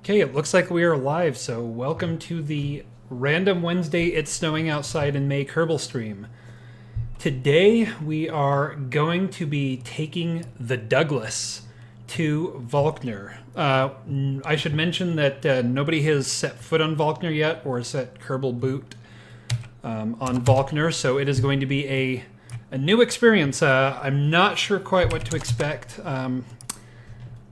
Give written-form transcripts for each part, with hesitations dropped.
Okay, it looks like we are live, so welcome to the random Wednesday It's Snowing Outside in May Kerbal stream. Today we are going to be taking the Douglas to Valkner. I should mention that nobody has set foot on Valkner yet or set Kerbal boot on Valkner, so it is going to be a new experience. I'm not sure quite what to expect.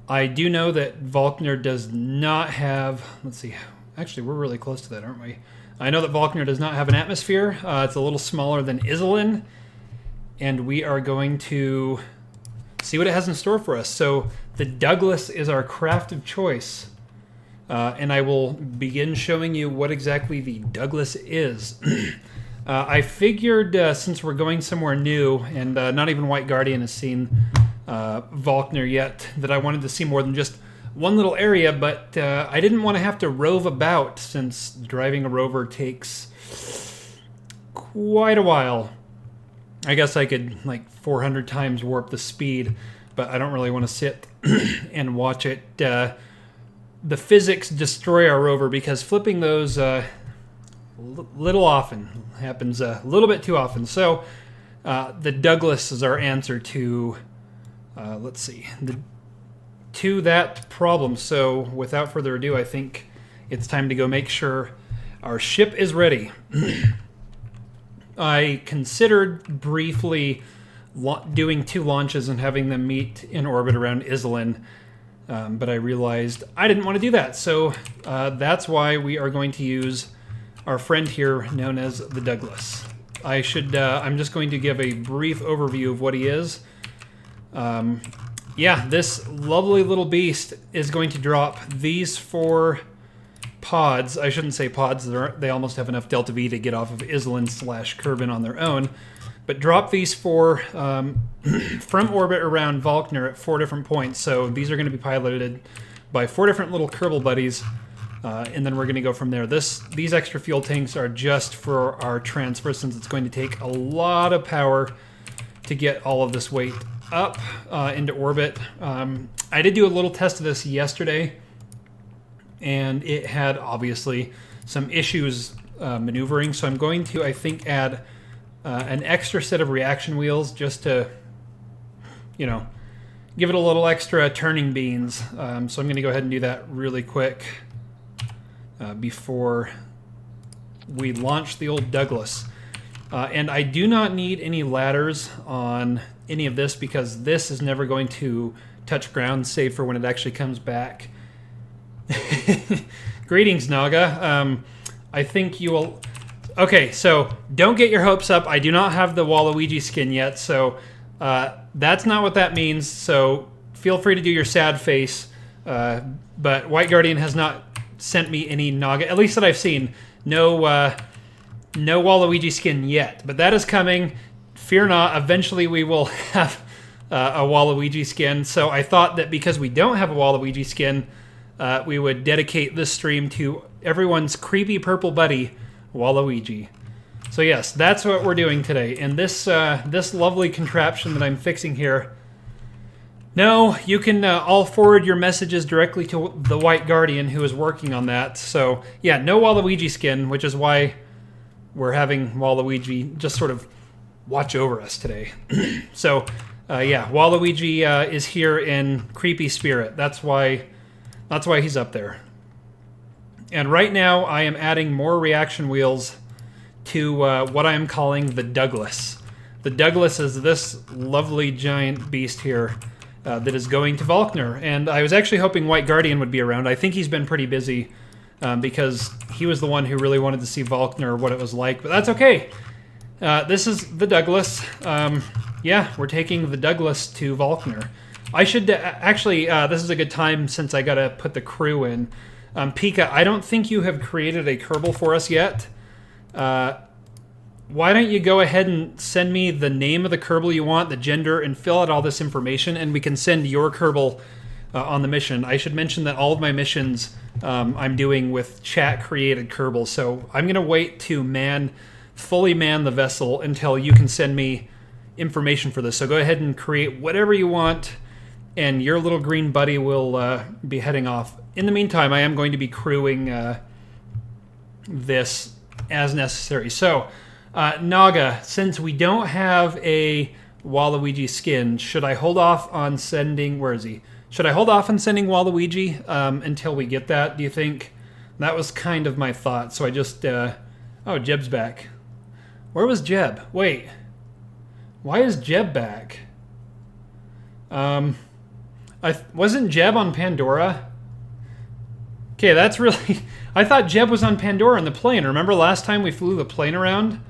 I do know that Valkner does not have, let's see, actually we're really close to that, aren't we? I know that Valkner does not have an atmosphere. It's a little smaller than Isolin, and we are going to see what it has in store for us. So the Douglas is our craft of choice, and I will begin showing you what exactly the Douglas is. I figured since we're going somewhere new, and not even White Guardian has seen Valkner yet, that I wanted to see more than just one little area, but I didn't want to have to rove about, since driving a rover takes quite a while. I guess I could like 400 times warp the speed, but I don't really want to sit and watch it the physics destroy our rover, because flipping those little often happens a little bit too often. So the Douglas is our answer to let's see, to that problem. So without further ado, I think it's time to go make sure our ship is ready. I considered briefly doing 2 launches and having them meet in orbit around Isolin, but I realized I didn't want to do that. So that's why we are going to use our friend here known as the Douglas. I'm just going to give a brief overview of what he is. Yeah, this lovely little beast is going to drop these 4 pods. I shouldn't say pods, they almost have enough Delta V to get off of Isolin / Kerbin on their own. But drop these 4 from orbit around Valkner at 4 different points. So these are going to be piloted by 4 different little Kerbal buddies, and then we're going to go from there. These extra fuel tanks are just for our transfer, since it's going to take a lot of power to get all of this weight up into orbit. I did do a little test of this yesterday, and it had obviously some issues maneuvering, so I'm going to, I think, add an extra set of reaction wheels just to, you know, give it a little extra turning beans. So I'm going to go ahead and do that really quick before we launch the old Douglas. And I do not need any ladders on any of this, because this is never going to touch ground, save for when it actually comes back. Greetings, Naga. I think you will... Okay, so don't get your hopes up. I do not have the Waluigi skin yet, so that's not what that means. So feel free to do your sad face. But White Guardian has not sent me any Naga, at least that I've seen. No Waluigi skin yet, but that is coming. Fear not, eventually we will have a Waluigi skin. So I thought that because we don't have a Waluigi skin, we would dedicate this stream to everyone's creepy purple buddy, Waluigi. So yes, that's what we're doing today. And this lovely contraption that I'm fixing here, no, you can all forward your messages directly to the White Guardian, who is working on that. So yeah, no Waluigi skin, which is why we're having Waluigi just sort of watch over us today. So yeah, Waluigi is here in creepy spirit. That's why he's up there. And right now I am adding more reaction wheels to what I am calling the Douglas. The Douglas is this lovely giant beast here that is going to Valkner. And I was actually hoping White Guardian would be around. I think he's been pretty busy because he was the one who really wanted to see Valkner, what it was like. But that's okay. This is the Douglas. Yeah, we're taking the Douglas to Valkner. I should actually, this is a good time since I gotta put the crew in. Pika, I don't think you have created a Kerbal for us yet. Why don't you go ahead and send me the name of the Kerbal you want, the gender, and fill out all this information, and we can send your Kerbal on the mission. I should mention that all of my missions I'm doing with chat-created Kerbal, so I'm gonna wait to fully man the vessel until you can send me information for this. So go ahead and create whatever you want, and your little green buddy will be heading off. In the meantime, I am going to be crewing this as necessary. So, Naga, since we don't have a Waluigi skin, should I hold off on sending... Where is he? Should I hold off on sending Waluigi until we get that, do you think? That was kind of my thought, so I just... Oh, Jeb's back. Where was Jeb? Wait. Why is Jeb back? Wasn't Jeb on Pandora? Okay, that's really... I thought Jeb was on Pandora in the plane. Remember last time we flew the plane around?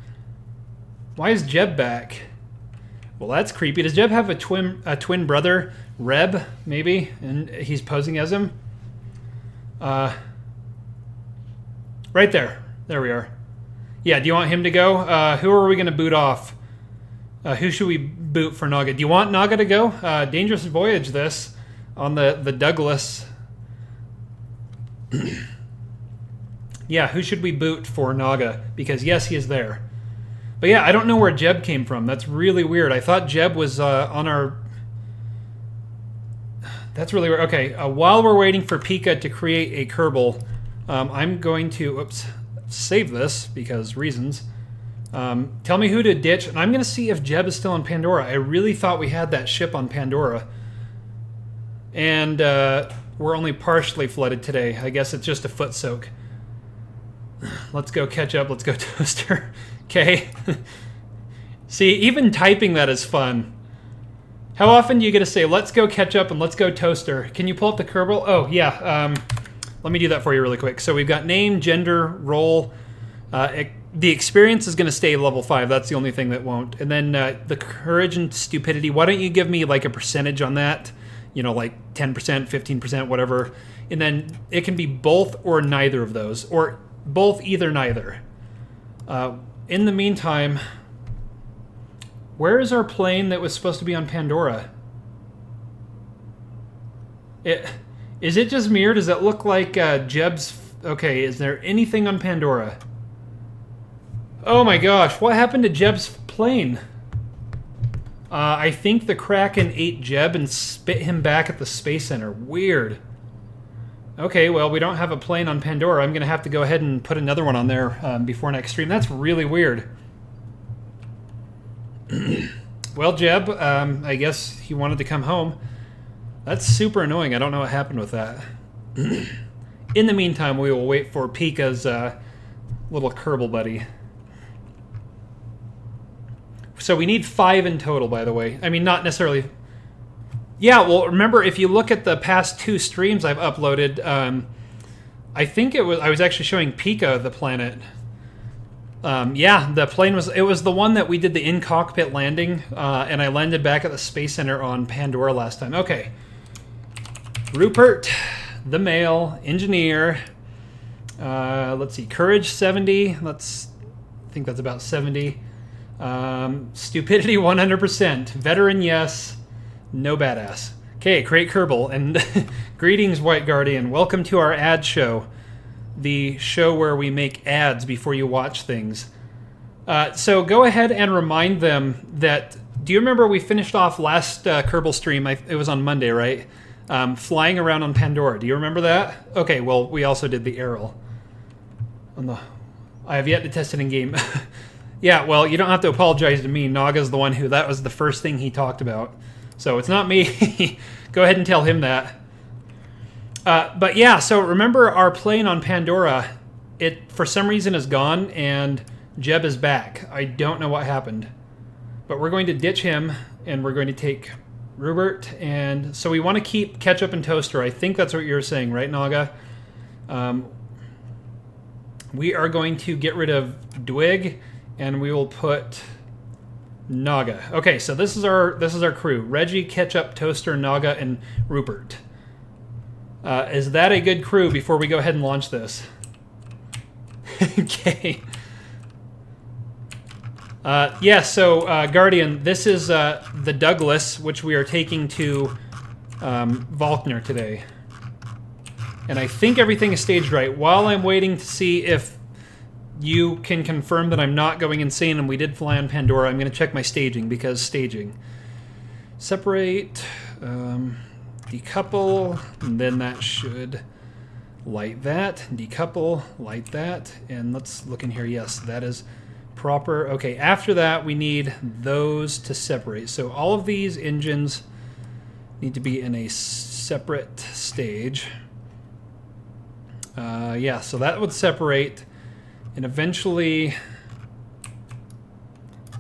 Why is Jeb back? Well, that's creepy. Does Jeb have a twin brother, Reb, maybe? And he's posing as him? Right there. There we are. Yeah, do you want him to go? Who are we going to boot off? Who should we boot for Naga? Do you want Naga to go? Dangerous voyage, this, on the Douglas. Yeah, who should we boot for Naga? Because, yes, he is there. But, yeah, I don't know where Jeb came from. That's really weird. I thought Jeb was on our... That's really weird. Okay, while we're waiting for Pika to create a Kerbal, I'm going to... Oops. Save this, because reasons. Tell me who to ditch, and I'm going to see if Jeb is still on Pandora. I really thought we had that ship on Pandora. And we're only partially flooded today. I guess it's just a foot soak. Let's go catch up. Let's go Toaster. Okay. See, even typing that is fun. How often do you get to say, let's go catch up and let's go Toaster? Can you pull up the Kerbal? Oh, yeah. Let me do that for you really quick. So we've got name, gender, role. The experience is going to stay level 5. That's the only thing that won't. And then the courage and stupidity. Why don't you give me like a percentage on that? You know, like 10%, 15%, whatever. And then it can be both or neither of those. Or both, either, neither. In the meantime, where is our plane that was supposed to be on Pandora? Is it just me, or does it look like Jeb's... Okay, is there anything on Pandora? Oh my gosh, what happened to Jeb's plane? I think the Kraken ate Jeb and spit him back at the Space Center. Weird. Okay, well, we don't have a plane on Pandora. I'm going to have to go ahead and put another one on there before next stream. That's really weird. Well, Jeb, I guess he wanted to come home. That's super annoying. I don't know what happened with that. In the meantime, we will wait for Pika's little Kerbal buddy. So we need 5 in total, by the way. I mean, not necessarily... Yeah, well, remember, if you look at the past 2 streams I've uploaded, I think I was actually showing Pika the planet. Yeah, the plane was... It was the one that we did the in-cockpit landing, and I landed back at the Space Center on Pandora last time. Okay. Rupert, the male, engineer. Let's see, courage 70. I think that's about 70. Stupidity 100%. Veteran, yes. No badass. Okay, create Kerbal. And greetings, White Guardian. Welcome to our ad show. The show where we make ads before you watch things. So go ahead and remind them that... Do you remember we finished off last Kerbal stream? It was on Monday, right? Flying around on Pandora. Do you remember that? Okay, well, we also did the Aerial. I have yet to test it in game. Yeah, well, you don't have to apologize to me. Naga's the one who... That was the first thing he talked about. So it's not me. Go ahead and tell him that. But yeah, so remember our plane on Pandora, it for some reason is gone and Jeb is back. I don't know what happened. But we're going to ditch him and we're going to take Rupert. And so we want to keep Ketchup and Toaster. I think that's what you're saying, right, Naga? We are going to get rid of Dwig and we will put... Naga. Okay, so this is our crew. Reggie, Ketchup, Toaster, Naga, and Rupert. Is that a good crew before we go ahead and launch this? Okay. Yeah, so Guardian, this is the Douglas, which we are taking to Valkner today. And I think everything is staged right. While I'm waiting to see if you can confirm that I'm not going insane and we did fly on Pandora, I'm going to check my staging, because staging. Separate. decouple, and then that should light that, decouple, light that, and let's look in here. Yes, that is proper. Okay, after that we need those to separate. So all of these engines need to be in a separate stage. Yeah, so that would separate, and eventually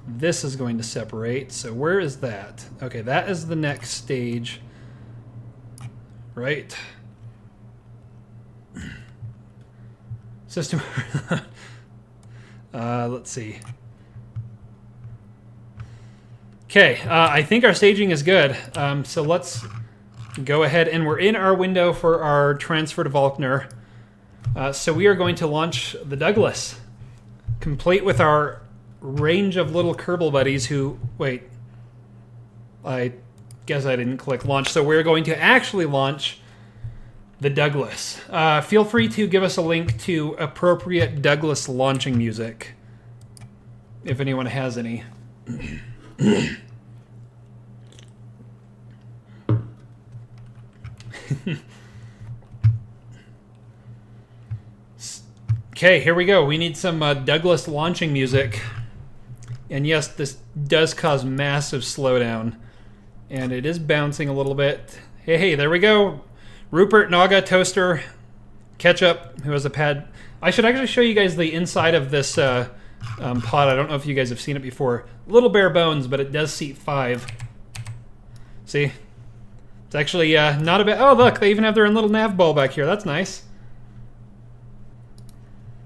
this is going to separate. So where is that? Okay, that is the next stage, right? System. Let's see. Okay, I think our staging is good. So let's go ahead, and we're in our window for our transfer to Valkner. So we are going to launch the Douglas, complete with our range of little Kerbal buddies who... Wait. I guess I didn't click launch. So we're going to actually launch the Douglas. Feel free to give us a link to appropriate Douglas launching music, if anyone has any. Okay, here we go. We need some Douglas launching music. And yes, this does cause massive slowdown. And it is bouncing a little bit. Hey, there we go. Rupert, Naga, Toaster, Ketchup, who has a pad. I should actually show you guys the inside of this pod. I don't know if you guys have seen it before. Little bare bones, but it does seat 5. See? It's actually not a bit... Oh, look, they even have their own little nav ball back here. That's nice.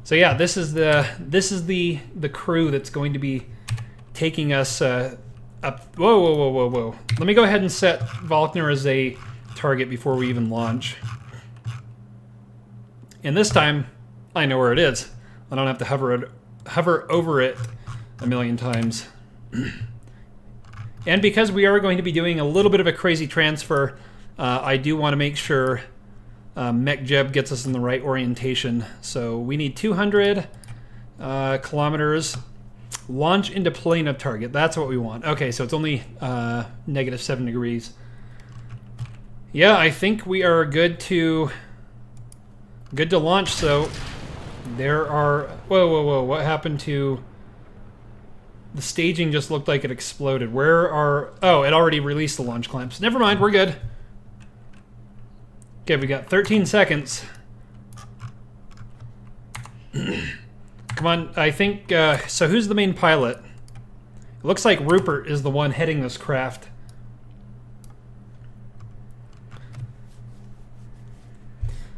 So yeah, this is the crew that's going to be taking us up. Whoa. Let me go ahead and set Valkner as a target before we even launch. And this time, I know where it is. I don't have to hover over it a million times. And because we are going to be doing a little bit of a crazy transfer, I do want to make sure MechJeb gets us in the right orientation. So we need 200 kilometers. Launch into plane of target. That's what we want. Okay, so it's only -7 degrees. Yeah, I think we are good to launch. So there are... Whoa. What happened to... The staging just looked like it exploded. Where are... Oh, it already released the launch clamps. Never mind, we're good. Okay, we got 13 seconds. Come on, I think... so who's the main pilot? It looks like Rupert is the one heading this craft.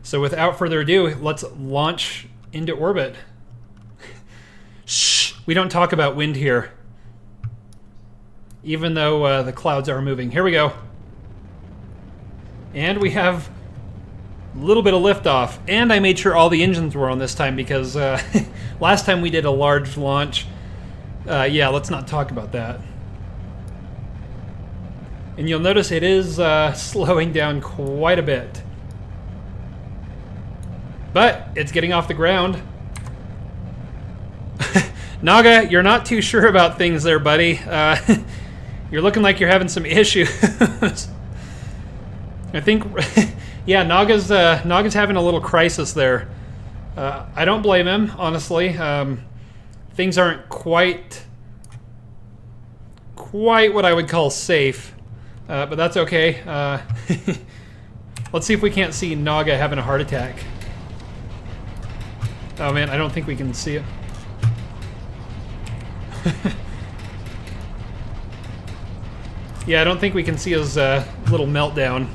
So without further ado, let's launch into orbit. Shh! We don't talk about wind here. Even though the clouds are moving. Here we go. And we have a little bit of liftoff. And I made sure all the engines were on this time because last time we did a large launch. Yeah, let's not talk about that. And you'll notice it is slowing down quite a bit. But it's getting off the ground. Naga, you're not too sure about things there, buddy. You're looking like you're having some issues. I think, yeah, Naga's having a little crisis there. I don't blame him, honestly. Things aren't quite what I would call safe, but that's okay. Let's see if we can't see Naga having a heart attack. Oh man, I don't think we can see it. Yeah, I don't think we can see his little meltdown.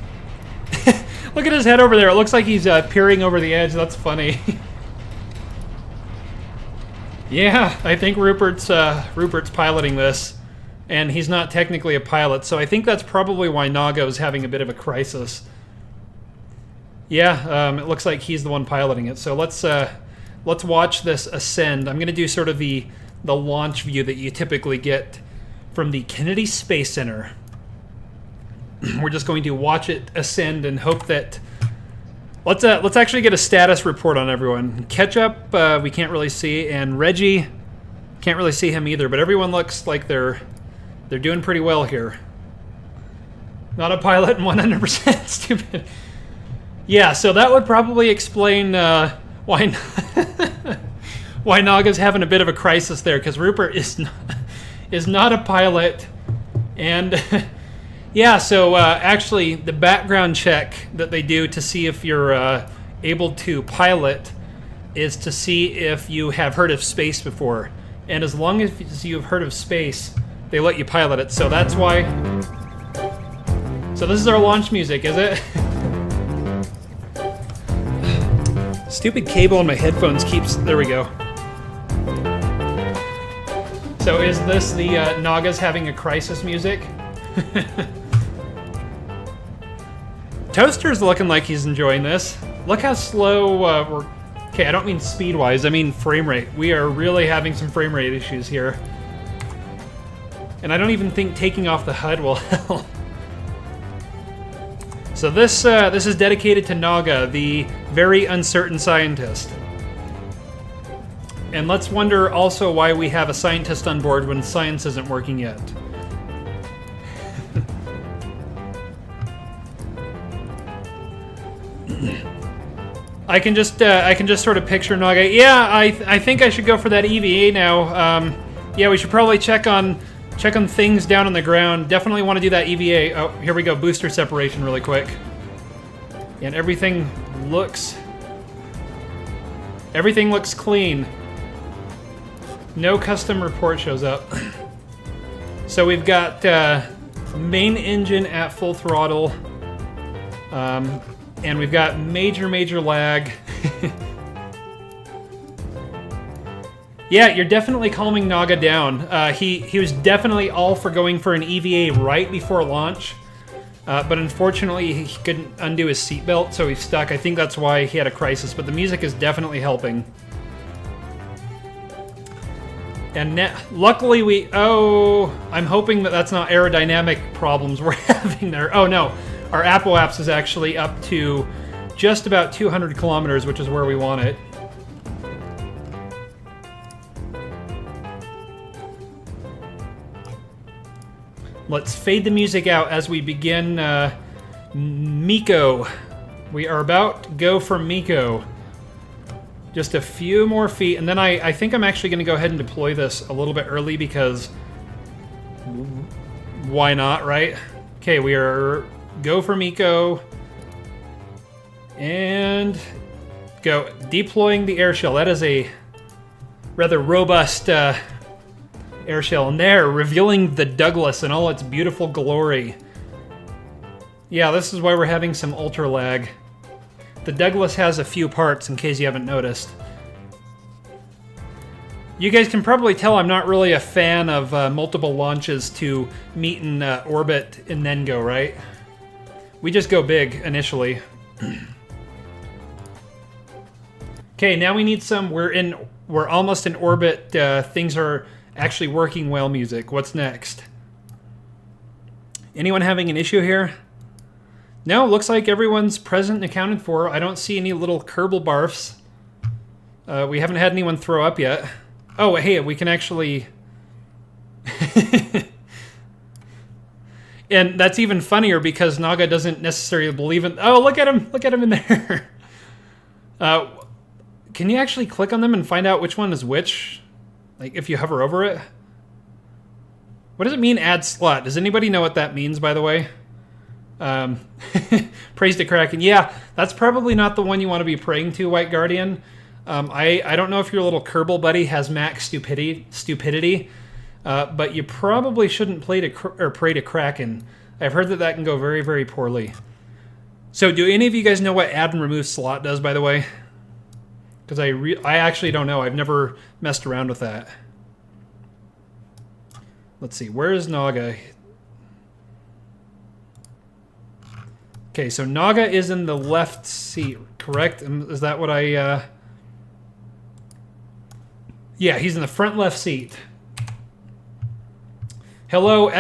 Look at his head over there. It looks like he's peering over the edge. That's funny. Yeah, I think Rupert's piloting this, and he's not technically a pilot, so I think that's probably why Naga is having a bit of a crisis. Yeah, it looks like he's the one piloting it. So let's watch this ascend. I'm going to do sort of the launch view that you typically get from the Kennedy Space Center. We're just going to watch it ascend and hope that... Let's actually get a status report on everyone. Ketchup, we can't really see, and Reggie, can't really see him either, but everyone looks like they're doing pretty well here. Not a pilot and 100% stupid. Yeah, so that would probably explain why why Naga's having a bit of a crisis there, because Rupert is not a pilot, and yeah. So actually, the background check that they do to see if you're able to pilot is to see if you have heard of space before, and as long as you've heard of space, they let you pilot it. So that's why. So this is our launch music, is it? Stupid cable on my headphones keeps... There we go. So is this the Naga's having a crisis music? Toaster's looking like he's enjoying this. Look how slow we're... Okay, I don't mean speed-wise, I mean frame rate. We are really having some frame rate issues here. And I don't even think taking off the HUD will help. So this is dedicated to Naga, the very uncertain scientist. And let's wonder also why we have a scientist on board when science isn't working yet. I can just sort of picture Naga. Yeah, I think I should go for that EVA now. Yeah, we should probably check on things down on the ground. Definitely want to do that EVA. Oh, here we go. Booster separation really quick. And everything looks clean. No custom report shows up. So we've got main engine at full throttle. And we've got major lag. Yeah, you're definitely calming Naga down. He was definitely all for going for an EVA right before launch, but unfortunately he couldn't undo his seatbelt, so he's stuck. I think that's why he had a crisis, but the music is definitely helping. And luckily I'm hoping that that's not aerodynamic problems we're having there. Oh no, our apoapse is actually up to just about 200 kilometers, which is where we want it. Let's fade the music out as we begin Miko. We are about to go for Miko. Just a few more feet, and then I think I'm actually going to go ahead and deploy this a little bit early because why not, right? Okay, we are go for Miko. And go. Deploying the air shell. That is a rather robust air shell, and there, revealing the Douglas in all its beautiful glory. Yeah, this is why we're having some ultra lag. The Douglas has a few parts, in case you haven't noticed. You guys can probably tell I'm not really a fan of multiple launches to meet in orbit and then go, right? We just go big initially. Okay, now we need some. We're almost in orbit. Things are actually working well music. What's next? Anyone having an issue here? No, looks like everyone's present and accounted for. I don't see any little Kerbal barfs. We haven't had anyone throw up yet. Oh, hey, we can actually... And that's even funnier because Naga doesn't necessarily believe in... Oh, look at him! Look at him in there! Can you actually click on them and find out which one is which? Like, if you hover over it? What does it mean, add slot? Does anybody know what that means, by the way? Praise to Kraken. Yeah, that's probably not the one you want to be praying to, White Guardian. I don't know if your little Kerbal buddy has max stupidity, but you probably shouldn't pray to Kraken. I've heard that can go very, very poorly. So, do any of you guys know what add and remove slot does, by the way? Because I actually don't know. I've never messed around with that. Let's see. Where is Naga? Okay, so Naga is in the left seat, correct? Is that what I... Yeah, he's in the front left seat. Hello,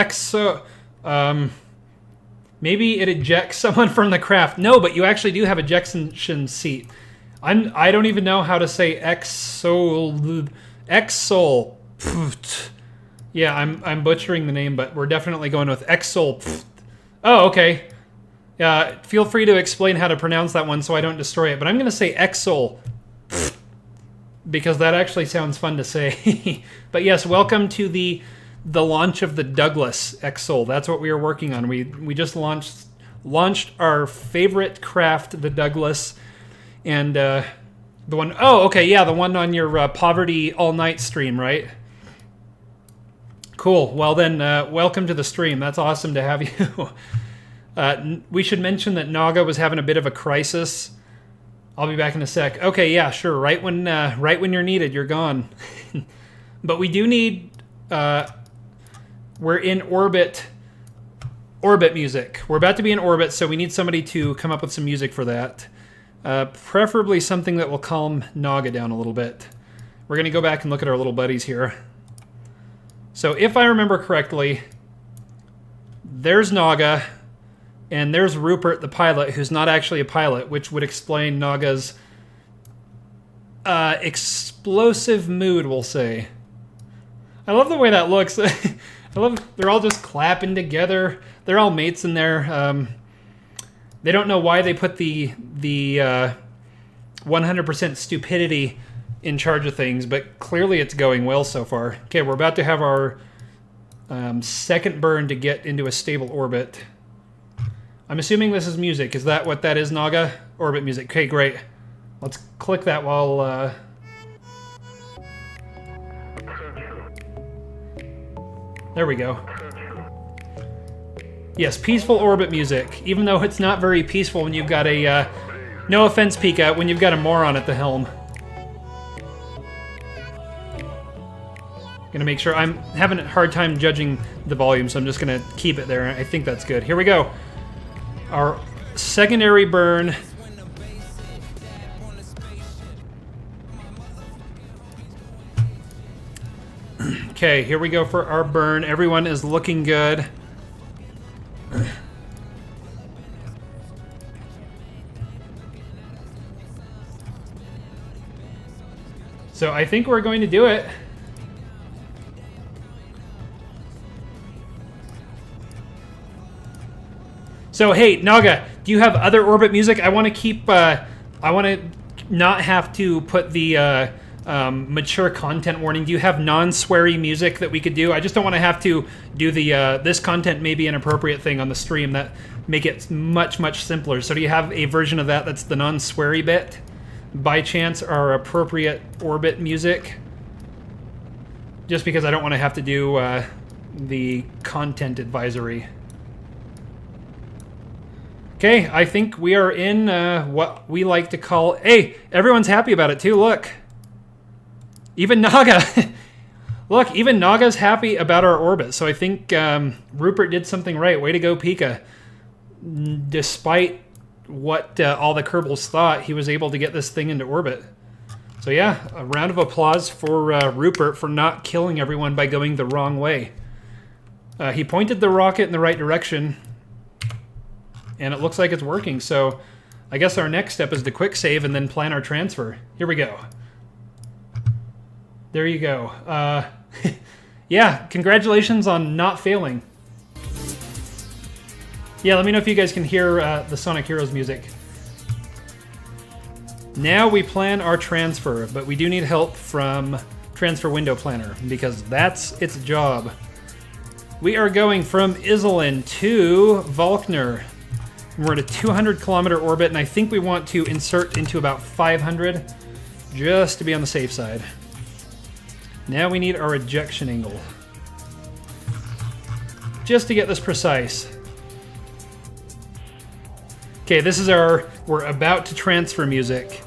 maybe it ejects someone from the craft. No, but you actually do have ejection seat. I don't even know how to say Exol. Yeah, I'm butchering the name, but we're definitely going with Exol. Oh, okay. Feel free to explain how to pronounce that one so I don't destroy it. But I'm going to say Exol because that actually sounds fun to say. But yes, welcome to the launch of the Douglas Exol. That's what we are working on. We just launched our favorite craft, the Douglas, and the one. Oh, okay, yeah, the one on your Poverty All Night stream, right? Cool. Well then, welcome to the stream. That's awesome to have you. We should mention that Naga was having a bit of a crisis. I'll be back in a sec. Okay, yeah, sure. Right when you're needed, you're gone. But we do need. We're in orbit. Orbit music. We're about to be in orbit, so we need somebody to come up with some music for that. Preferably something that will calm Naga down a little bit. We're gonna go back and look at our little buddies here. So if I remember correctly, there's Naga, and there's Rupert, the pilot, who's not actually a pilot, which would explain Naga's explosive mood, we'll say. I love the way that looks. I love they're all just clapping together. They're all mates in there. They don't know why they put the 100% stupidity in charge of things, but clearly it's going well so far. Okay, we're about to have our second burn to get into a stable orbit. I'm assuming this is music. Is that what that is, Naga? Orbit music. Okay, great. Let's click that while... There we go. Yes, peaceful orbit music. Even though it's not very peaceful when you've got a... no offense, Pika, when you've got a moron at the helm. Gonna make sure... I'm having a hard time judging the volume, so I'm just gonna keep it there. I think that's good. Here we go. Our secondary burn. Okay, here we go for our burn. Everyone is looking good. So I think we're going to do it. So hey, Naga, do you have other orbit music? I want to keep. I want to not have to put the mature content warning. Do you have non-sweary music that we could do? I just don't want to have to do the this content may be inappropriate thing on the stream. That make it much simpler. So do you have a version of that that's the non-sweary bit? By chance, our appropriate orbit music? Just because I don't want to have to do the content advisory. Okay, I think we are in what we like to call... Hey, everyone's happy about it too, look. Even Naga. Look, even Naga's happy about our orbit. So I think Rupert did something right. Way to go, Pika. Despite what all the Kerbals thought, he was able to get this thing into orbit. So yeah, a round of applause for Rupert for not killing everyone by going the wrong way. He pointed the rocket in the right direction, and it looks like it's working. So I guess our next step is to quick save and then plan our transfer. Here we go. There you go. Yeah, congratulations on not failing. Yeah, let me know if you guys can hear the Sonic Heroes music. Now we plan our transfer, but we do need help from Transfer Window Planner because that's its job. We are going from Iselin to Valkner. We're at a 200-kilometer orbit, and I think we want to insert into about 500 just to be on the safe side. Now we need our ejection angle. Just to get this precise. Okay, this is our we're about to transfer music.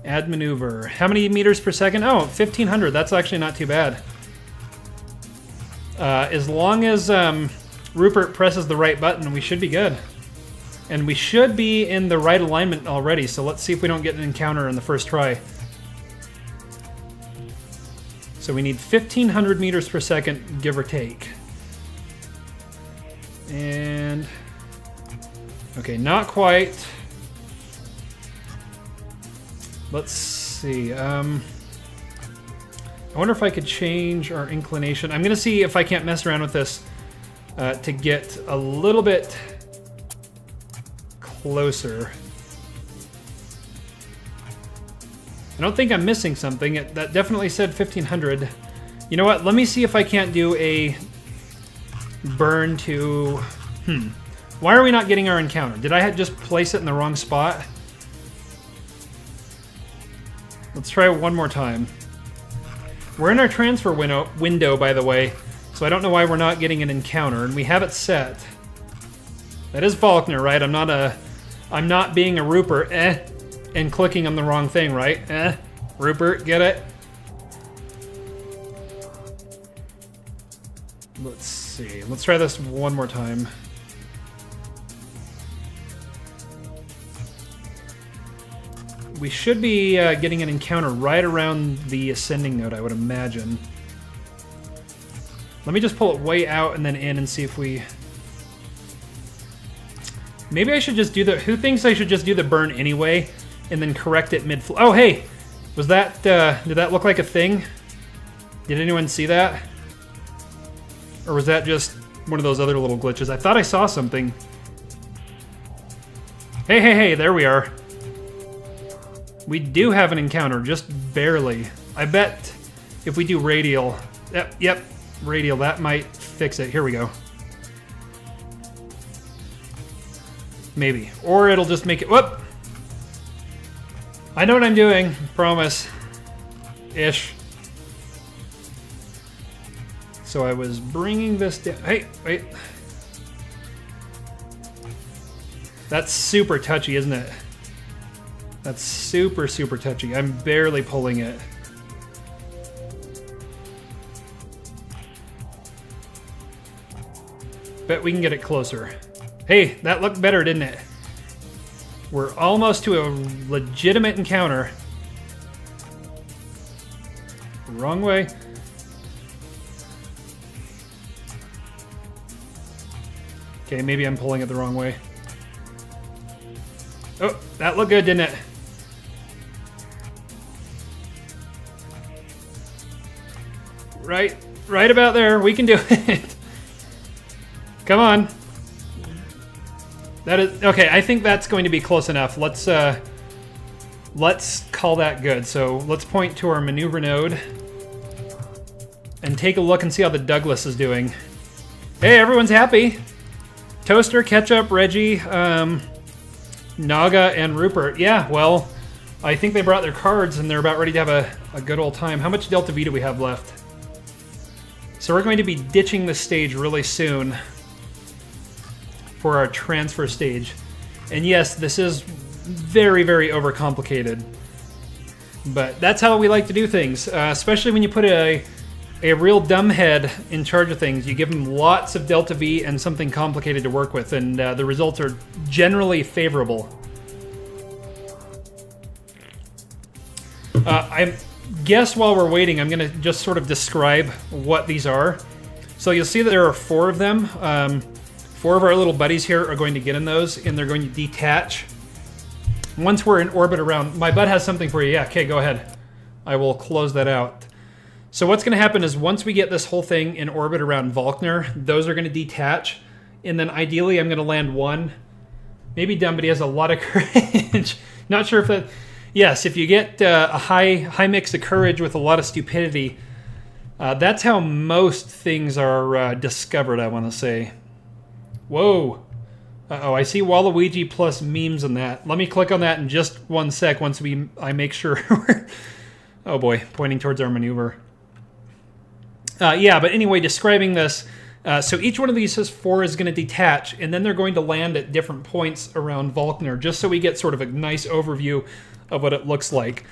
Add maneuver. How many meters per second? Oh, 1,500. That's actually not too bad. As long as Rupert presses the right button, we should be good. And we should be in the right alignment already, so let's see if we don't get an encounter in the first try. So we need 1,500 meters per second, give or take. And... okay, not quite. Let's see. I wonder if I could change our inclination. I'm going to see if I can't mess around with this to get a little bit closer. I don't think I'm missing something. That definitely said 1500. You know what? Let me see if I can't do a burn to... Why are we not getting our encounter? Did I just place it in the wrong spot? Let's try one more time. We're in our transfer window, by the way, so I don't know why we're not getting an encounter, and we have it set. That is Valkner, right? I'm not being a Rupert, and clicking on the wrong thing, right? Rupert, get it? Let's see. Let's try this one more time. We should be getting an encounter right around the ascending node, I would imagine. Let me just pull it way out and then in and see if we... Maybe I should just do the... Who thinks I should just do the burn anyway and then correct it mid-flow? Oh, hey! Was that... did that look like a thing? Did anyone see that? Or was that just one of those other little glitches? I thought I saw something. Hey, hey, hey, there we are. We do have an encounter, just barely. I bet if we do radial... Yep, radial, that might fix it. Here we go. Maybe. Or it'll just make it... Whoop! I know what I'm doing, promise. Ish. So I was bringing this down... Hey, wait. That's super touchy, isn't it? That's super, super touchy. I'm barely pulling it. Bet we can get it closer. Hey, that looked better, didn't it? We're almost to a legitimate encounter. Wrong way. Okay, maybe I'm pulling it the wrong way. Oh, that looked good, didn't it? Right about there. We can do it. Come on. That is okay. I think that's going to be close enough. Let's call that good. So let's point to our maneuver node and take a look and see how the Douglas is doing. Hey, everyone's happy. Toaster, Ketchup, Reggie, Naga, and Rupert. Yeah, well, I think they brought their cards and they're about ready to have a good old time. How much Delta V do we have left? So we're going to be ditching the stage really soon for our transfer stage. And yes, this is very, very overcomplicated. But that's how we like to do things, especially when you put a real dumbhead in charge of things. You give them lots of Delta V and something complicated to work with, and the results are generally favorable. I guess while we're waiting, I'm going to just sort of describe what these are. So you'll see that there are 4 of them. 4 of our little buddies here are going to get in those, and they're going to detach. Once we're in orbit around... My bud has something for you. Yeah, okay, go ahead. I will close that out. So what's going to happen is once we get this whole thing in orbit around Valkner, those are going to detach, and then ideally I'm going to land one. Maybe dumb, but he has a lot of courage. Not sure if that... Yes, if you get a high mix of courage with a lot of stupidity, that's how most things are discovered, I want to say. Whoa. Uh-oh, I see Waluigi plus memes on that. Let me click on that in just 1 sec once I make sure we're... Oh boy, pointing towards our maneuver. Yeah, but anyway, describing this, so each one of these 4 is going to detach, and then they're going to land at different points around Valkner, just so we get sort of a nice overview of what it looks like.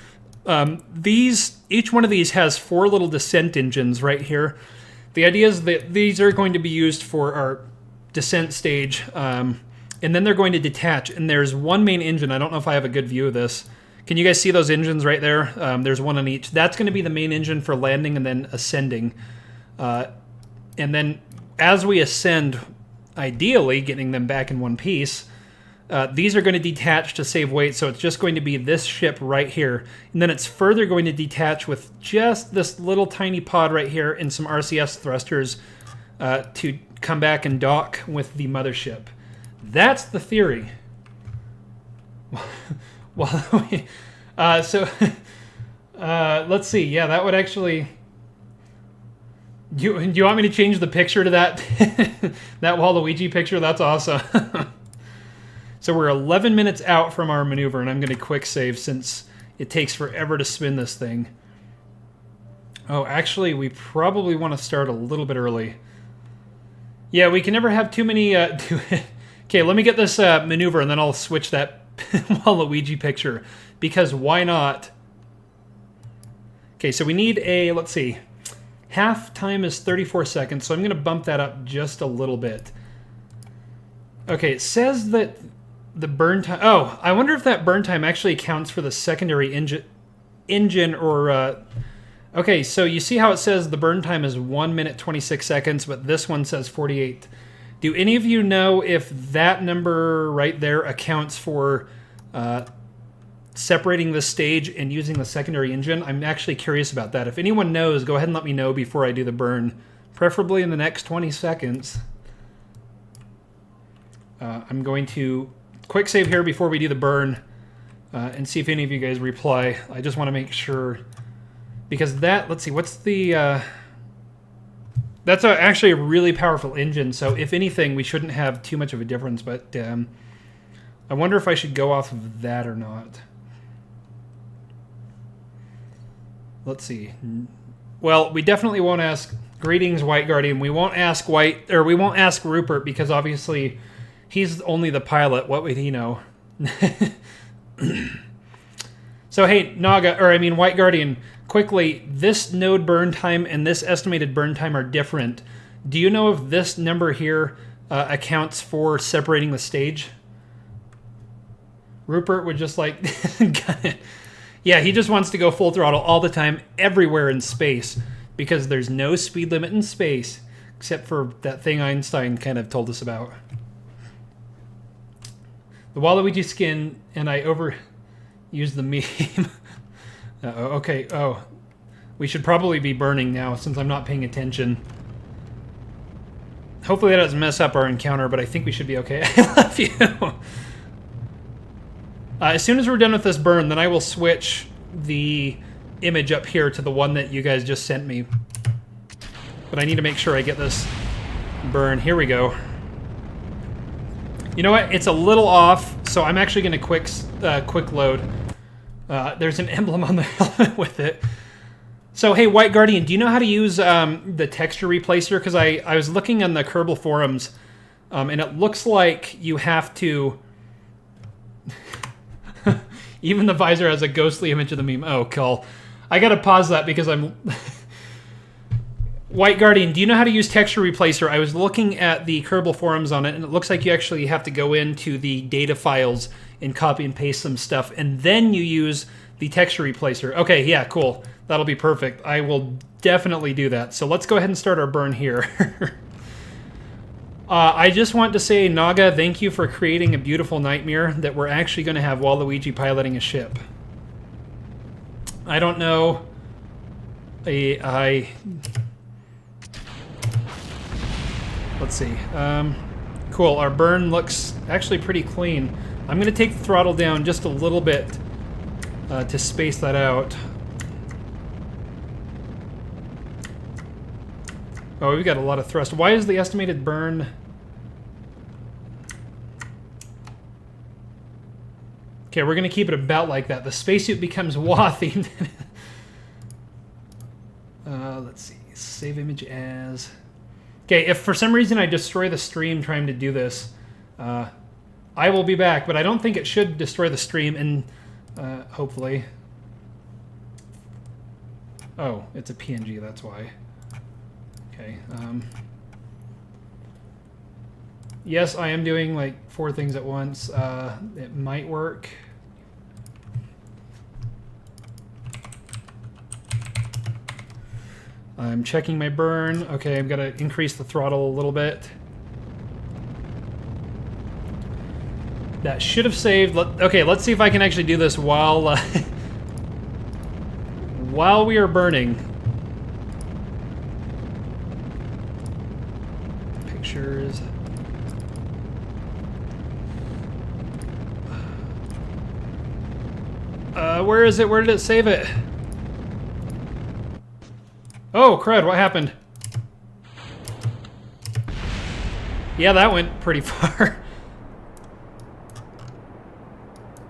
Each one of these has 4 little descent engines right here. The idea is that these are going to be used for our descent stage, and then they're going to detach, and there's one main engine. I don't know if I have a good view of this. Can you guys see those engines right there? There's one on each. That's going to be the main engine for landing and then ascending. And then as we ascend, ideally getting them back in one piece, these are going to detach to save weight. So it's just going to be this ship right here. And then it's further going to detach with just this little tiny pod right here and some RCS thrusters to come back and dock with the mothership. That's the theory. Well, so let's see. Yeah, that would actually. Do you want me to change the picture to that that Waluigi picture? That's awesome. So we're 11 minutes out from our maneuver, and I'm going to quick save since it takes forever to spin this thing. Oh, actually, we probably want to start a little bit early. Yeah, we can never have too many... Okay, let me get this maneuver, and then I'll switch that Waluigi picture. Because why not? Okay, so we need a... Let's see. Half time is 34 seconds, so I'm going to bump that up just a little bit. Okay, it says that the burn time... Oh, I wonder if that burn time actually counts for the secondary engine or... Okay, so you see how it says the burn time is 1 minute 26 seconds, but this one says 48. Do any of you know if that number right there accounts for separating the stage and using the secondary engine? I'm actually curious about that. If anyone knows, go ahead and let me know before I do the burn, preferably in the next 20 seconds. I'm going to quick save here before we do the burn and see if any of you guys reply. I just want to make sure, because that, let's see, what's the... That's actually a really powerful engine, so if anything, we shouldn't have too much of a difference, but I wonder if I should go off of that or not. Let's see. Well, we definitely won't ask... Greetings, White Guardian. We won't ask we won't ask Rupert, because obviously he's only the pilot. What would he know? So, hey, White Guardian, quickly, this node burn time and this estimated burn time are different. Do you know if this number here accounts for separating the stage? Rupert would just like... Yeah, he just wants to go full throttle all the time, everywhere in space, because there's no speed limit in space, except for that thing Einstein kind of told us about. The Waluigi skin, and I overused the meme. Okay, oh. We should probably be burning now, since I'm not paying attention. Hopefully that doesn't mess up our encounter, but I think we should be okay. I love you! As soon as we're done with this burn, then I will switch the image up here to the one that you guys just sent me. But I need to make sure I get this burn. Here we go. You know what? It's a little off, so I'm actually going to quick load. There's an emblem on the helmet with it. So, hey, White Guardian, do you know how to use the texture replacer? Because I was looking on the Kerbal forums, and it looks like you have to... Even the visor has a ghostly image of the meme. Oh, cool. I gotta pause that because I'm... White Guardian, do you know how to use texture replacer? I was looking at the Kerbal forums on it, and it looks like you actually have to go into the data files and copy and paste some stuff, and then you use the texture replacer. Okay, yeah, cool. That'll be perfect. I will definitely do that. So let's go ahead and start our burn here. I just want to say, Naga, thank you for creating a beautiful nightmare that we're actually going to have Waluigi piloting a ship. I don't know. Let's see. Cool, our burn looks actually pretty clean. I'm going to take the throttle down just a little bit to space that out. Oh, we've got a lot of thrust. Why is the estimated burn... Okay, we're going to keep it about like that. The spacesuit becomes Wathy. Let's see. Save image as... Okay, if for some reason I destroy the stream trying to do this, I will be back, but I don't think it should destroy the stream, and hopefully... Oh, it's a PNG, that's why. Okay. Yes, I am doing like 4 things at once. It might work. I'm checking my burn. Okay, I've got to increase the throttle a little bit. That should have saved. Okay, let's see if I can actually do this while while we are burning. Pictures. Where is it? Where did it save it? Oh, crud, what happened? Yeah, that went pretty far.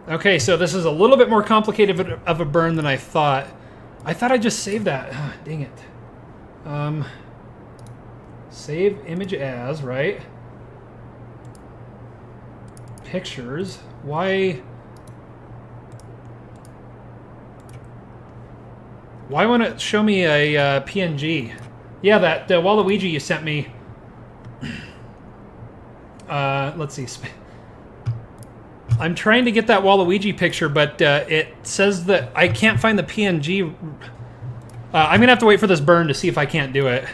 Okay, so this is a little bit more complicated of a burn than I thought. I thought I just saved that. Oh, dang it. Save image as, right? Pictures. Why won't it show me a PNG? Yeah, that Waluigi you sent me. Let's see. I'm trying to get that Waluigi picture, but it says that I can't find the PNG. I'm gonna have to wait for this burn to see if I can't do it.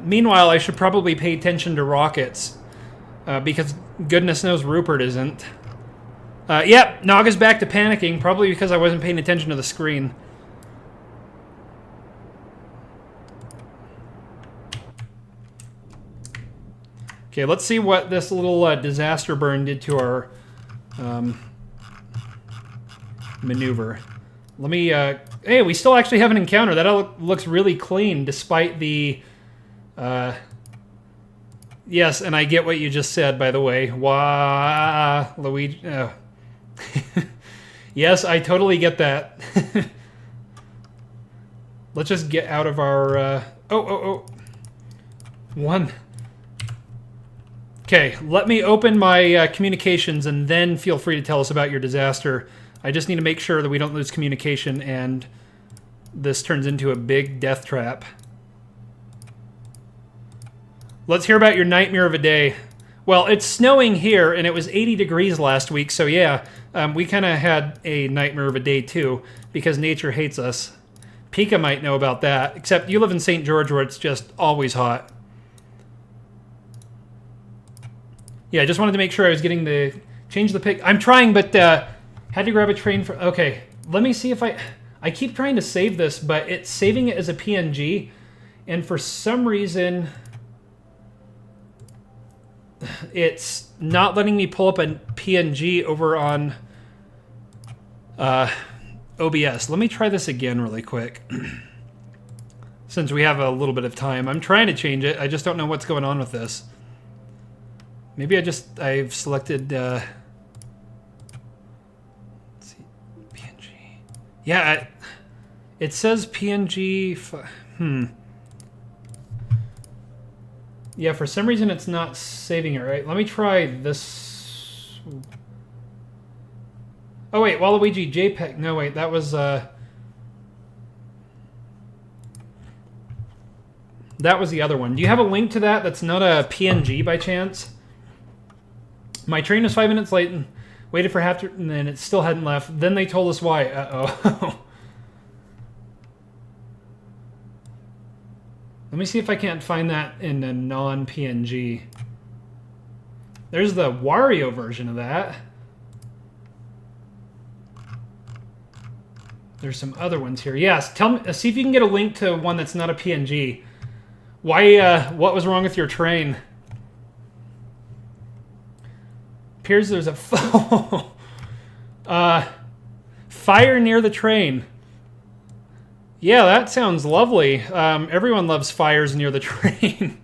Meanwhile, I should probably pay attention to rockets, because goodness knows Rupert isn't. Yep, Naga's back to panicking, probably because I wasn't paying attention to the screen. Okay, let's see what this little disaster burn did to our maneuver. Let me, hey, we still actually have an encounter. That looks really clean, despite the, yes, and I get what you just said, by the way. Wah, Luigi, oh. Yes, I totally get that. Let's just get out of our, one. Okay, let me open my communications and then feel free to tell us about your disaster. I just need to make sure that we don't lose communication and this turns into a big death trap. Let's hear about your nightmare of a day. Well, it's snowing here and it was 80 degrees last week, so yeah, we kind of had a nightmare of a day too because nature hates us. Pika might know about that, except you live in St. George where it's just always hot. Yeah, I just wanted to make sure I was getting the... Change the pic... I'm trying, but had to grab a train for... Okay, let me see if I keep trying to save this, but it's saving it as a PNG, and for some reason... It's not letting me pull up a PNG over on OBS. Let me try this again really quick. Since we have a little bit of time. I'm trying to change it, I just don't know what's going on with this. Maybe I've selected, let's see, PNG. Yeah, it says PNG, Yeah, for some reason it's not saving it, right? Let me try this. Oh wait, Waluigi JPEG, no wait, that was, that was the other one. Do you have a link to that that's not a PNG by chance? My train was 5 minutes late and waited for half, and then it still hadn't left. Then they told us why. Uh-oh. Let me see if I can't find that in a non-PNG. There's the Wario version of that. There's some other ones here. Yes, tell me. See if you can get a link to one that's not a PNG. Why? What was wrong with your train? Appears there's a fire near the train. Yeah, that sounds lovely. Everyone loves fires near the train.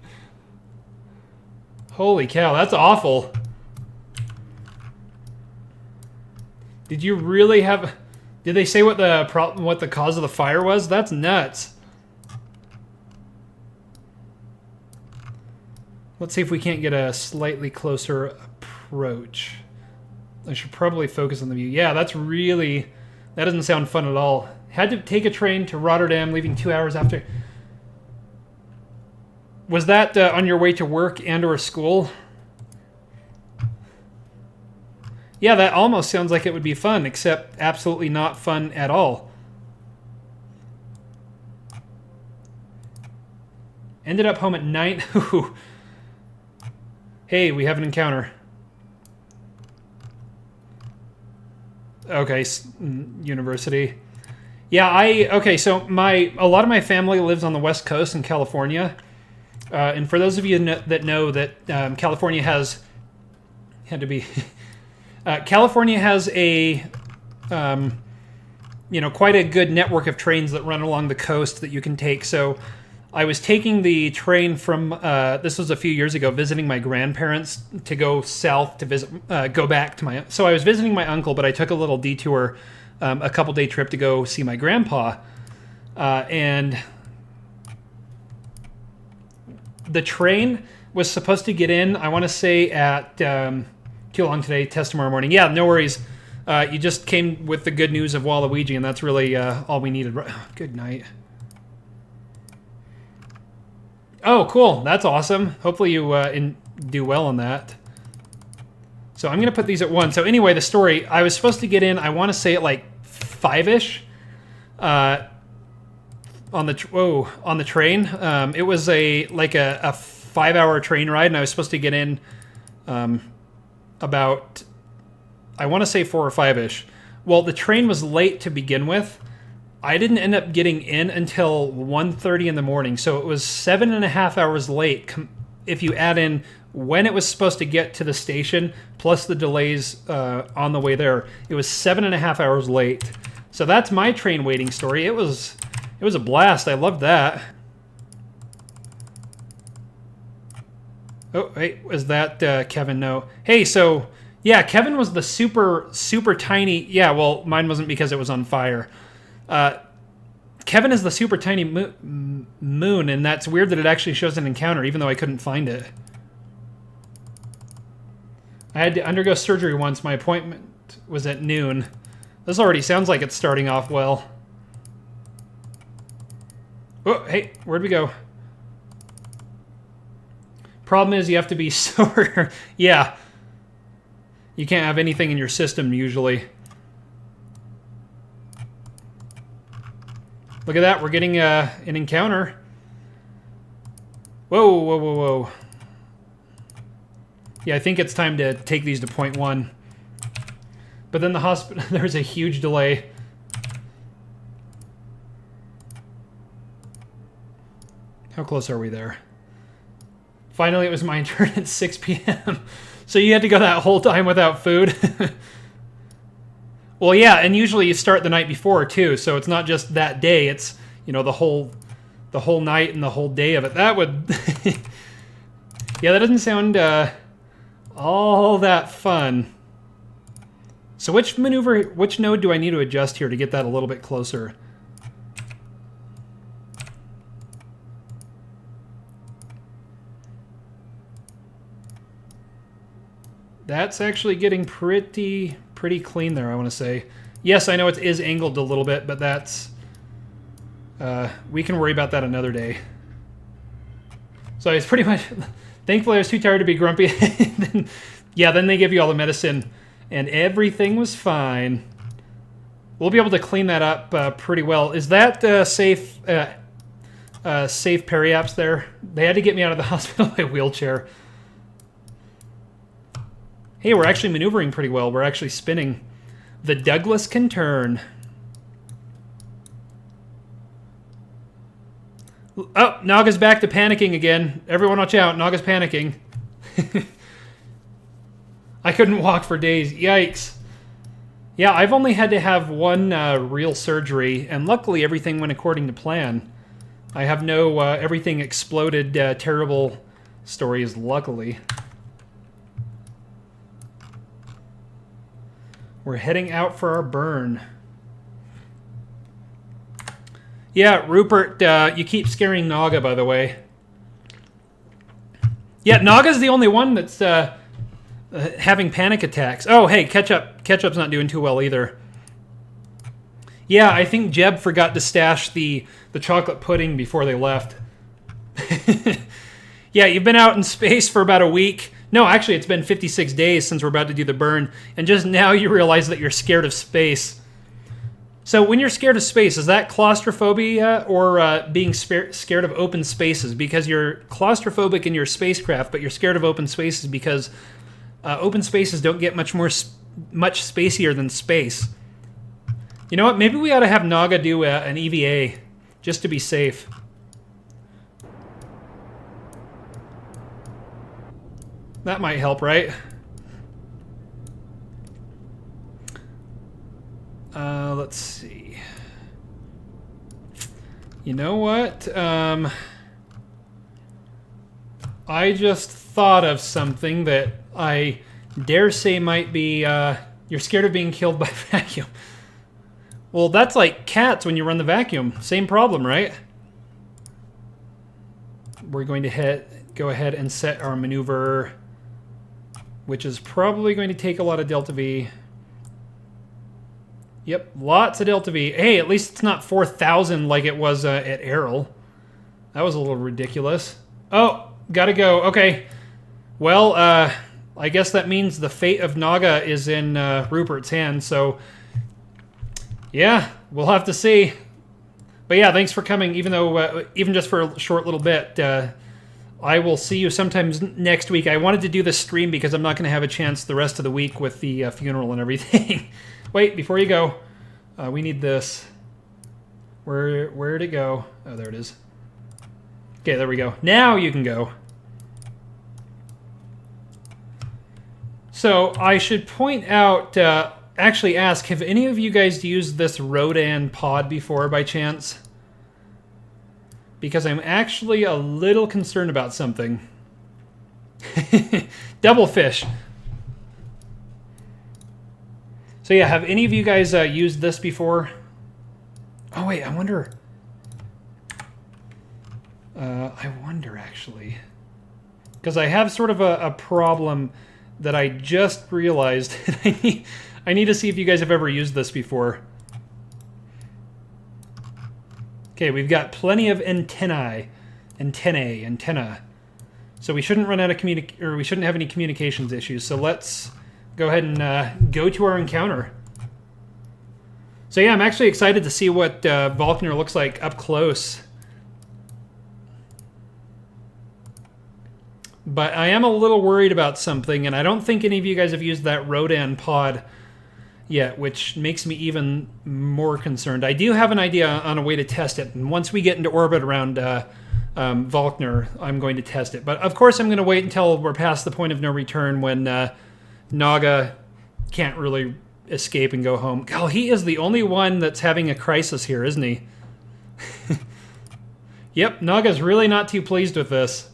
Holy cow, that's awful. Did you really have... Did they say what the cause of the fire was? That's nuts. Let's see if we can't get a slightly closer approach. I should probably focus on the view. Yeah, that's really... That doesn't sound fun at all. Had to take a train to Rotterdam, leaving 2 hours after. Was that on your way to work and or school? Yeah, that almost sounds like it would be fun, except absolutely not fun at all. Ended up home at 9. Hey, we have an encounter. Okay, university. Yeah, okay, so a lot of my family lives on the West Coast in California. And for those of you that know that California has... California has a you know, quite a good network of trains that run along the coast that you can take. So I was taking the train from, this was a few years ago, visiting my grandparents to go south to visit, go back to my, so I was visiting my uncle, but I took a little detour, a couple day trip to go see my grandpa. And the train was supposed to get in, I want to say at, too long today, test tomorrow morning. Yeah, no worries. You just came with the good news of Waluigi, and that's really all we needed. Good night. Oh, cool. That's awesome. Hopefully you do well on that. So I'm going to put these at 1. So anyway, the story, I was supposed to get in, I want to say at like 5-ish on the train. It was like a 5-hour train ride, and I was supposed to get in about, I want to say 4 or 5-ish. Well, the train was late to begin with. I didn't end up getting in until 1:30 in the morning, so it was 7.5 hours late if you add in when it was supposed to get to the station, plus the delays on the way there. It was 7.5 hours late. So that's my train waiting story. It was a blast. I loved that. Oh, hey, was that Kevin? No. Hey, so yeah, Kevin was the super tiny. Yeah, well, mine wasn't because it was on fire. Kevin is the super tiny moon, and that's weird that it actually shows an encounter, even though I couldn't find it. I had to undergo surgery once. My appointment was at noon. This already sounds like it's starting off well. Oh, hey, where'd we go? Problem is you have to be sober. Yeah. You can't have anything in your system usually. Look at that, we're getting an encounter. Whoa. Yeah, I think it's time to take these to point 1. But then the hospital, there's a huge delay. How close are we there? Finally, it was my turn at 6 p.m. So you had to go that whole time without food? Well, yeah, and usually you start the night before too, so it's not just that day. It's, you know, the whole night and the whole day of it. That would, yeah, that doesn't sound all that fun. So which node do I need to adjust here to get that a little bit closer? That's actually getting pretty clean there, I want to say. Yes, I know it is angled a little bit, but that's... we can worry about that another day. So it's pretty much... Thankfully, I was too tired to be grumpy. Yeah, then they give you all the medicine, and everything was fine. We'll be able to clean that up pretty well. Is that safe periapts there? They had to get me out of the hospital by wheelchair. Hey, we're actually maneuvering pretty well. We're actually spinning. The Douglas can turn. Oh, Naga's back to panicking again. Everyone watch out. Naga's panicking. I couldn't walk for days. Yikes. Yeah, I've only had to have one real surgery, and luckily everything went according to plan. I have no everything exploded terrible stories, luckily. We're heading out for our burn. Yeah, Rupert, you keep scaring Naga, by the way. Yeah, Naga's the only one that's having panic attacks. Oh, hey, Ketchup's not doing too well either. Yeah, I think Jeb forgot to stash the chocolate pudding before they left. Yeah, you've been out in space for about a week. No, actually, it's been 56 days since we're about to do the burn, and just now you realize that you're scared of space. So when you're scared of space, is that claustrophobia or being scared of open spaces? Because you're claustrophobic in your spacecraft, but you're scared of open spaces because open spaces don't get much spacier than space. You know what? Maybe we ought to have Naga do an EVA just to be safe. That might help, right? Let's see. You know what? I just thought of something that I dare say might be, you're scared of being killed by vacuum. Well, that's like cats when you run the vacuum. Same problem, right? We're going to go ahead and set our maneuver, which is probably going to take a lot of delta V. Yep, lots of delta V. Hey, at least it's not 4,000 like it was at Errol. That was a little ridiculous. Oh, gotta go. Okay. Well, I guess that means the fate of Naga is in Rupert's hands, so yeah, we'll have to see. But yeah, thanks for coming, even though, even just for a short little bit. I will see you sometimes next week. I wanted to do this stream because I'm not going to have a chance the rest of the week with the funeral and everything. Wait, before you go, we need this. Where'd it go? Oh, there it is. Okay, there we go. Now you can go. So I should point out, actually ask, have any of you guys used this Rodan pod before by chance? Because I'm actually a little concerned about something. Double fish. So yeah, have any of you guys used this before? Oh wait, I wonder actually. Because I have sort of a problem that I just realized. I need to see if you guys have ever used this before. Okay, we've got plenty of antenna. So we shouldn't run out of we shouldn't have any communications issues. So let's go ahead and go to our encounter. So yeah, I'm actually excited to see what Valkner looks like up close. But I am a little worried about something, and I don't think any of you guys have used that Rodan pod yet, which makes me even more concerned. I do have an idea on a way to test it, and once we get into orbit around Valkner, I'm going to test it. But of course, I'm going to wait until we're past the point of no return when Naga can't really escape and go home. God, he is the only one that's having a crisis here, isn't he? Yep, Naga's really not too pleased with this.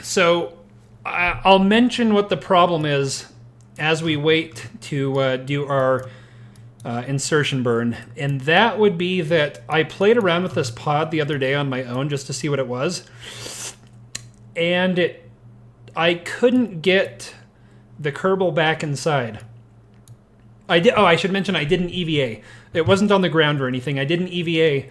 So I'll mention what the problem is as we wait to do our insertion burn. And that would be that I played around with this pod the other day on my own just to see what it was. And I couldn't get the Kerbal back inside. I should mention I did an EVA. It wasn't on the ground or anything. I did an EVA.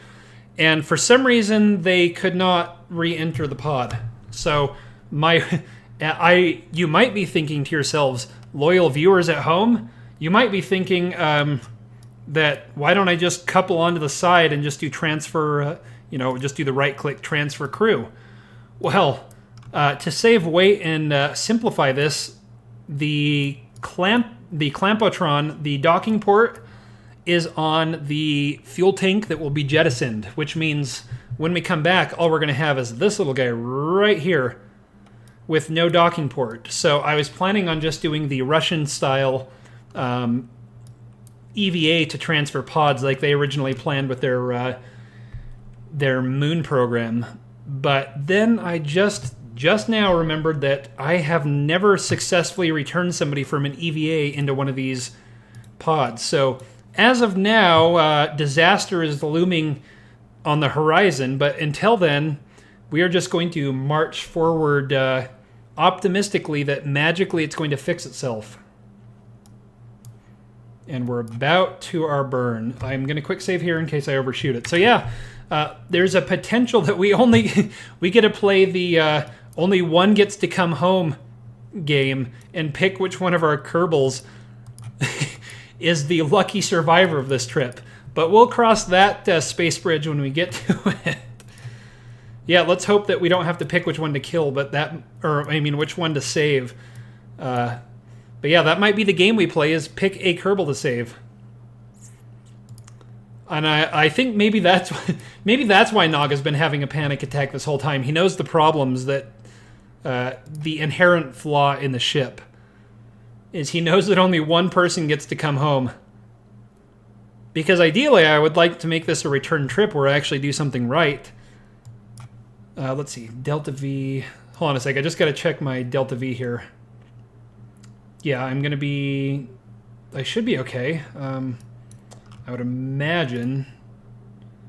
And for some reason, they could not re-enter the pod. So you might be thinking to yourselves, loyal viewers at home, you might be thinking that why don't I just couple onto the side and just do transfer, just do the right-click transfer crew. Well, to save weight and simplify this, the Clampotron, the docking port, is on the fuel tank that will be jettisoned, which means when we come back, all we're going to have is this little guy right here with no docking port. So I was planning on just doing the Russian-style EVA to transfer pods like they originally planned with their moon program. But then I just now remembered that I have never successfully returned somebody from an EVA into one of these pods. So as of now, disaster is looming on the horizon, but until then, we are just going to march forward optimistically that magically it's going to fix itself. And we're about to our burn. I'm going to quick save here in case I overshoot it. So yeah, there's a potential that we get to play the only one gets to come home game and pick which one of our Kerbals is the lucky survivor of this trip. But we'll cross that space bridge when we get to it. Yeah, let's hope that we don't have to pick which one to kill, which one to save. But yeah, that might be the game we play, is pick a Kerbal to save. And I think maybe that's why Naga's been having a panic attack this whole time. He knows the problems that the inherent flaw in the ship is he knows that only one person gets to come home. Because ideally, I would like to make this a return trip where I actually do something right. Let's see, Delta V. Hold on a sec, I just got to check my Delta V here. Yeah, I'm going to be... I should be okay. I would imagine...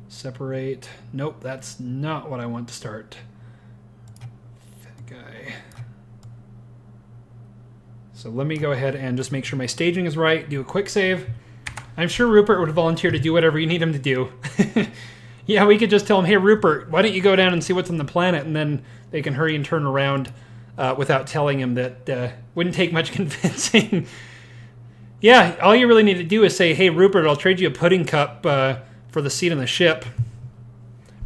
Separate. Nope, that's not what I want to start. Fat guy. So let me go ahead and just make sure my staging is right. Do a quick save. I'm sure Rupert would volunteer to do whatever you need him to do. Yeah, we could just tell him, hey, Rupert, why don't you go down and see what's on the planet, and then they can hurry and turn around without telling him that wouldn't take much convincing. Yeah, all you really need to do is say, hey, Rupert, I'll trade you a pudding cup for the seat on the ship.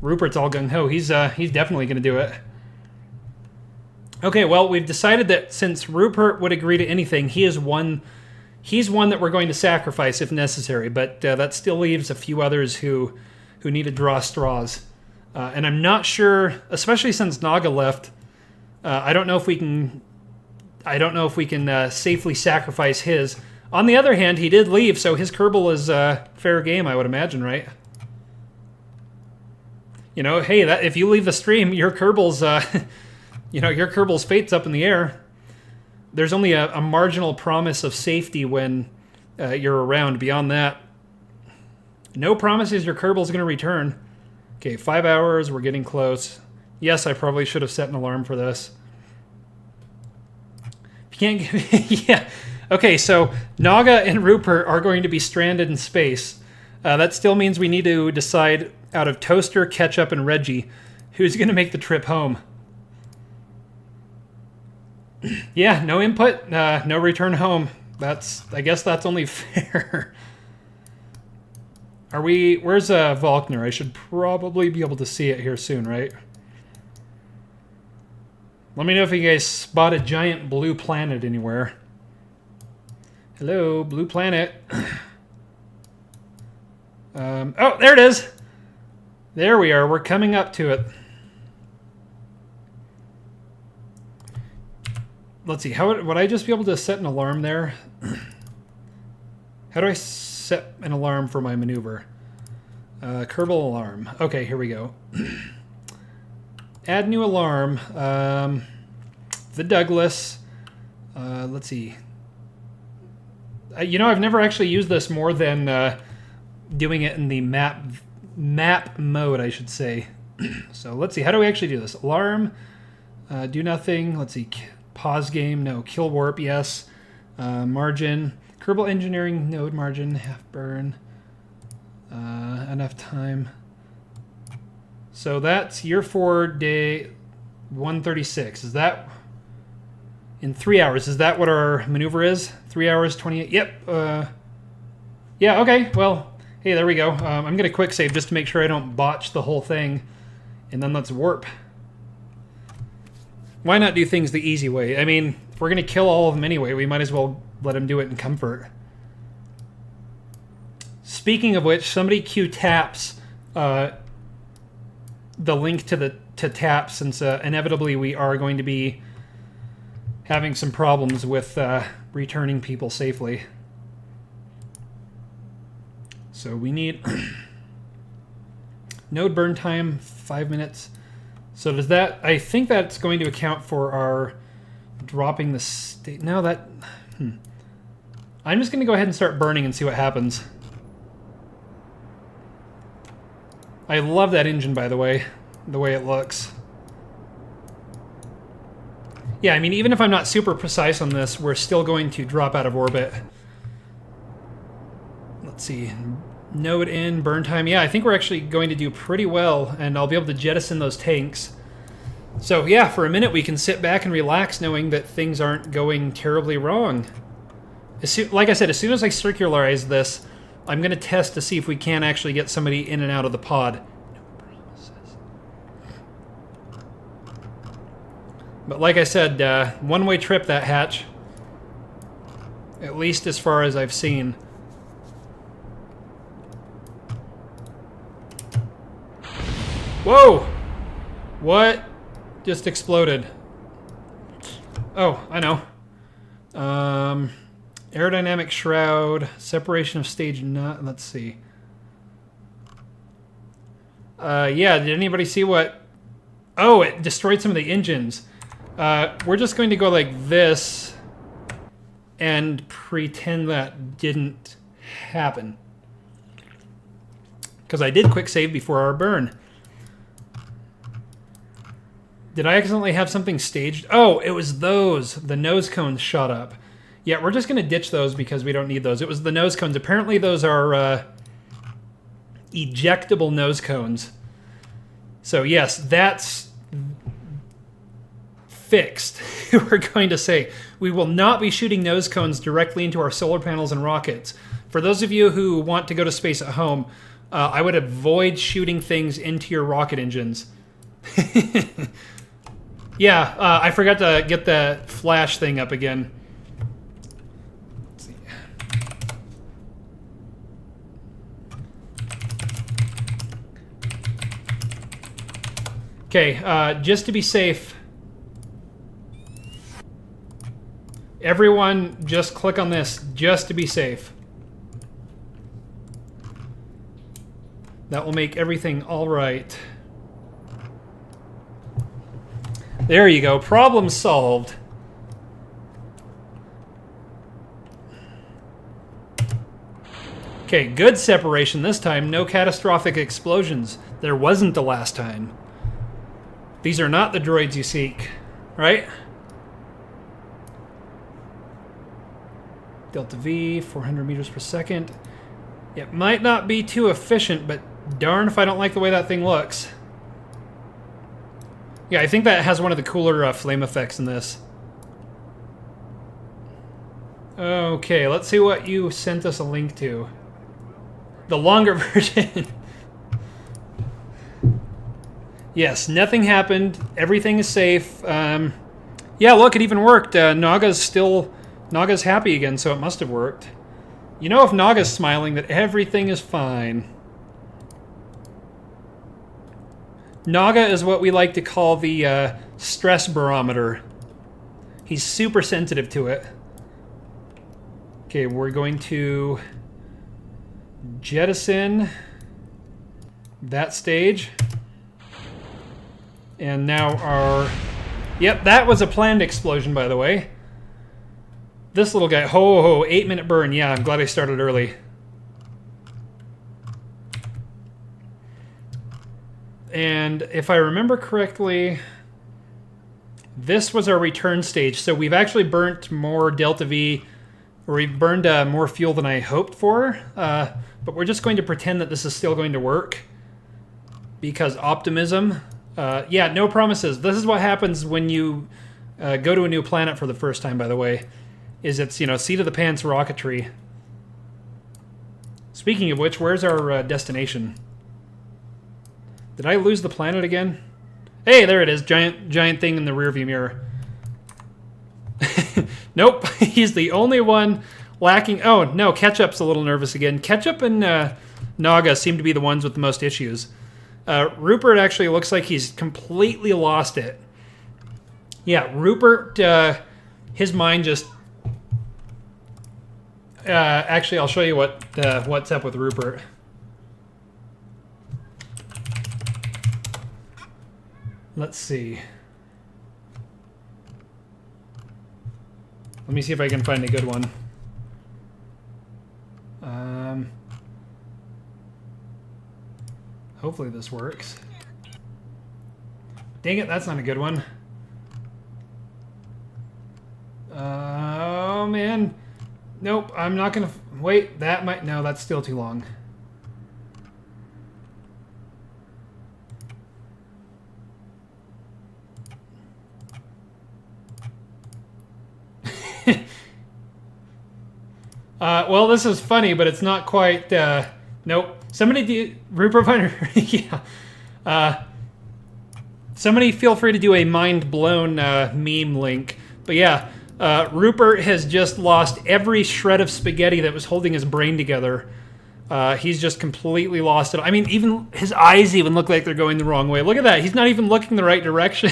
Rupert's all gung-ho. He's definitely going to do it. Okay, well, we've decided that since Rupert would agree to anything, he's one that we're going to sacrifice if necessary, but that still leaves a few others who need to draw straws. And I'm not sure, especially since Naga left, I don't know if we can safely sacrifice his. On the other hand, he did leave, so his Kerbal is fair game, I would imagine, right? You know, hey, if you leave the stream, your Kerbal's, your Kerbal's fate's up in the air. There's only a marginal promise of safety when you're around. Beyond that, no promises your Kerbal's going to return. Okay, 5 hours, we're getting close. Yes, I probably should have set an alarm for this. If you can't give... yeah. Okay, so Naga and Rupert are going to be stranded in space. That still means we need to decide out of Toaster, Ketchup, and Reggie who's going to make the trip home. Yeah, no input, no return home. I guess that's only fair. Where's Valkner? I should probably be able to see it here soon, right? Let me know if you guys spot a giant blue planet anywhere. Hello, blue planet. Oh, there it is. There we are. We're coming up to it. Let's see. How would I just be able to set an alarm there? How do I set an alarm for my maneuver? Kerbal alarm. Okay, here we go. Add new alarm. The Douglas. Let's see. I've never actually used this more than doing it in the map mode, I should say. So let's see. How do we actually do this? Alarm. Do nothing. Let's see. Pause game. No. Kill warp. Yes. Margin. Kerbal engineering. Node margin. Half burn. Enough time. So that's year 4, day 136. Is that in 3 hours? Is that what our maneuver is? 3 hours, 28. Yep. Yeah, okay. Well, hey, there we go. I'm going to quick save just to make sure I don't botch the whole thing. And then let's warp. Why not do things the easy way? I mean, if we're going to kill all of them anyway, we might as well let them do it in comfort. Speaking of which, somebody queue taps the link to tap, since inevitably we are going to be having some problems with returning people safely. So we need node burn time 5 minutes. So does that? I think that's going to account for our dropping the state. No, that. I'm just going to go ahead and start burning and see what happens. I love that engine, by the way it looks. Yeah, I mean, even if I'm not super precise on this, we're still going to drop out of orbit. Let's see. Node in, burn time. Yeah, I think we're actually going to do pretty well, and I'll be able to jettison those tanks. So, yeah, for a minute we can sit back and relax knowing that things aren't going terribly wrong. Like I said, as soon as I circularize this, I'm going to test to see if we can actually get somebody in and out of the pod. No promises. But like I said, one-way trip, that hatch. At least as far as I've seen. Whoa! What just exploded? Oh, I know. Aerodynamic shroud, separation of stage nut. Let's see. Yeah, did anybody see what? Oh, it destroyed some of the engines. We're just going to go like this and pretend that didn't happen. Because I did quick save before our burn. Did I accidentally have something staged? Oh, it was those. The nose cones shot up. Yeah, we're just going to ditch those because we don't need those. It was the nose cones. Apparently those are ejectable nose cones. So yes, that's fixed. We're going to say we will not be shooting nose cones directly into our solar panels and rockets. For those of you who want to go to space at home, I would avoid shooting things into your rocket engines. Yeah, I forgot to get the flash thing up again. Let's see. Okay, just to be safe, everyone just click on this just to be safe. That will make everything all right. There you go. Problem solved. Okay, good separation this time. No catastrophic explosions. There wasn't the last time. These are not the droids you seek, right? Delta V, 400 meters per second. It might not be too efficient, but darn if I don't like the way that thing looks. Yeah, I think that has one of the cooler flame effects in this. Okay, let's see what you sent us a link to. The longer version. Yes, nothing happened. Everything is safe. Yeah, look, it even worked. Naga's happy again, so it must have worked. You know, if Naga's smiling, that everything is fine. Naga is what we like to call the stress barometer. He's super sensitive to it. Okay, we're going to jettison that stage. And now our... Yep, that was a planned explosion, by the way. This little guy, 8-minute burn. Yeah, I'm glad I started early. And if I remember correctly, this was our return stage. So we've actually burnt more Delta V, or we've burned more fuel than I hoped for. But we're just going to pretend that this is still going to work. Because optimism. Yeah, no promises. This is what happens when you go to a new planet for the first time, by the way. Is it's, you know, seat of the pants rocketry. Speaking of which, where's our destination? Did I lose the planet again? Hey, there it is. Giant thing in the rearview mirror. Nope, he's the only one lacking. Oh, no, Ketchup's a little nervous again. Ketchup and Naga seem to be the ones with the most issues. Rupert actually looks like he's completely lost it. Yeah, Rupert, his mind just... actually, I'll show you what's up with Rupert. Let's see. Let me see if I can find a good one. Hopefully this works. Dang it, that's not a good one. Oh, man. Nope, I'm not gonna... Wait, that might... No, that's still too long. Well, this is funny, but it's not quite... Nope. Somebody do... Rupert Viner... Yeah. Somebody feel free to do a mind-blown meme link. But yeah, Rupert has just lost every shred of spaghetti that was holding his brain together. He's just completely lost it. I mean, even his eyes even look like they're going the wrong way. Look at that. He's not even looking the right direction.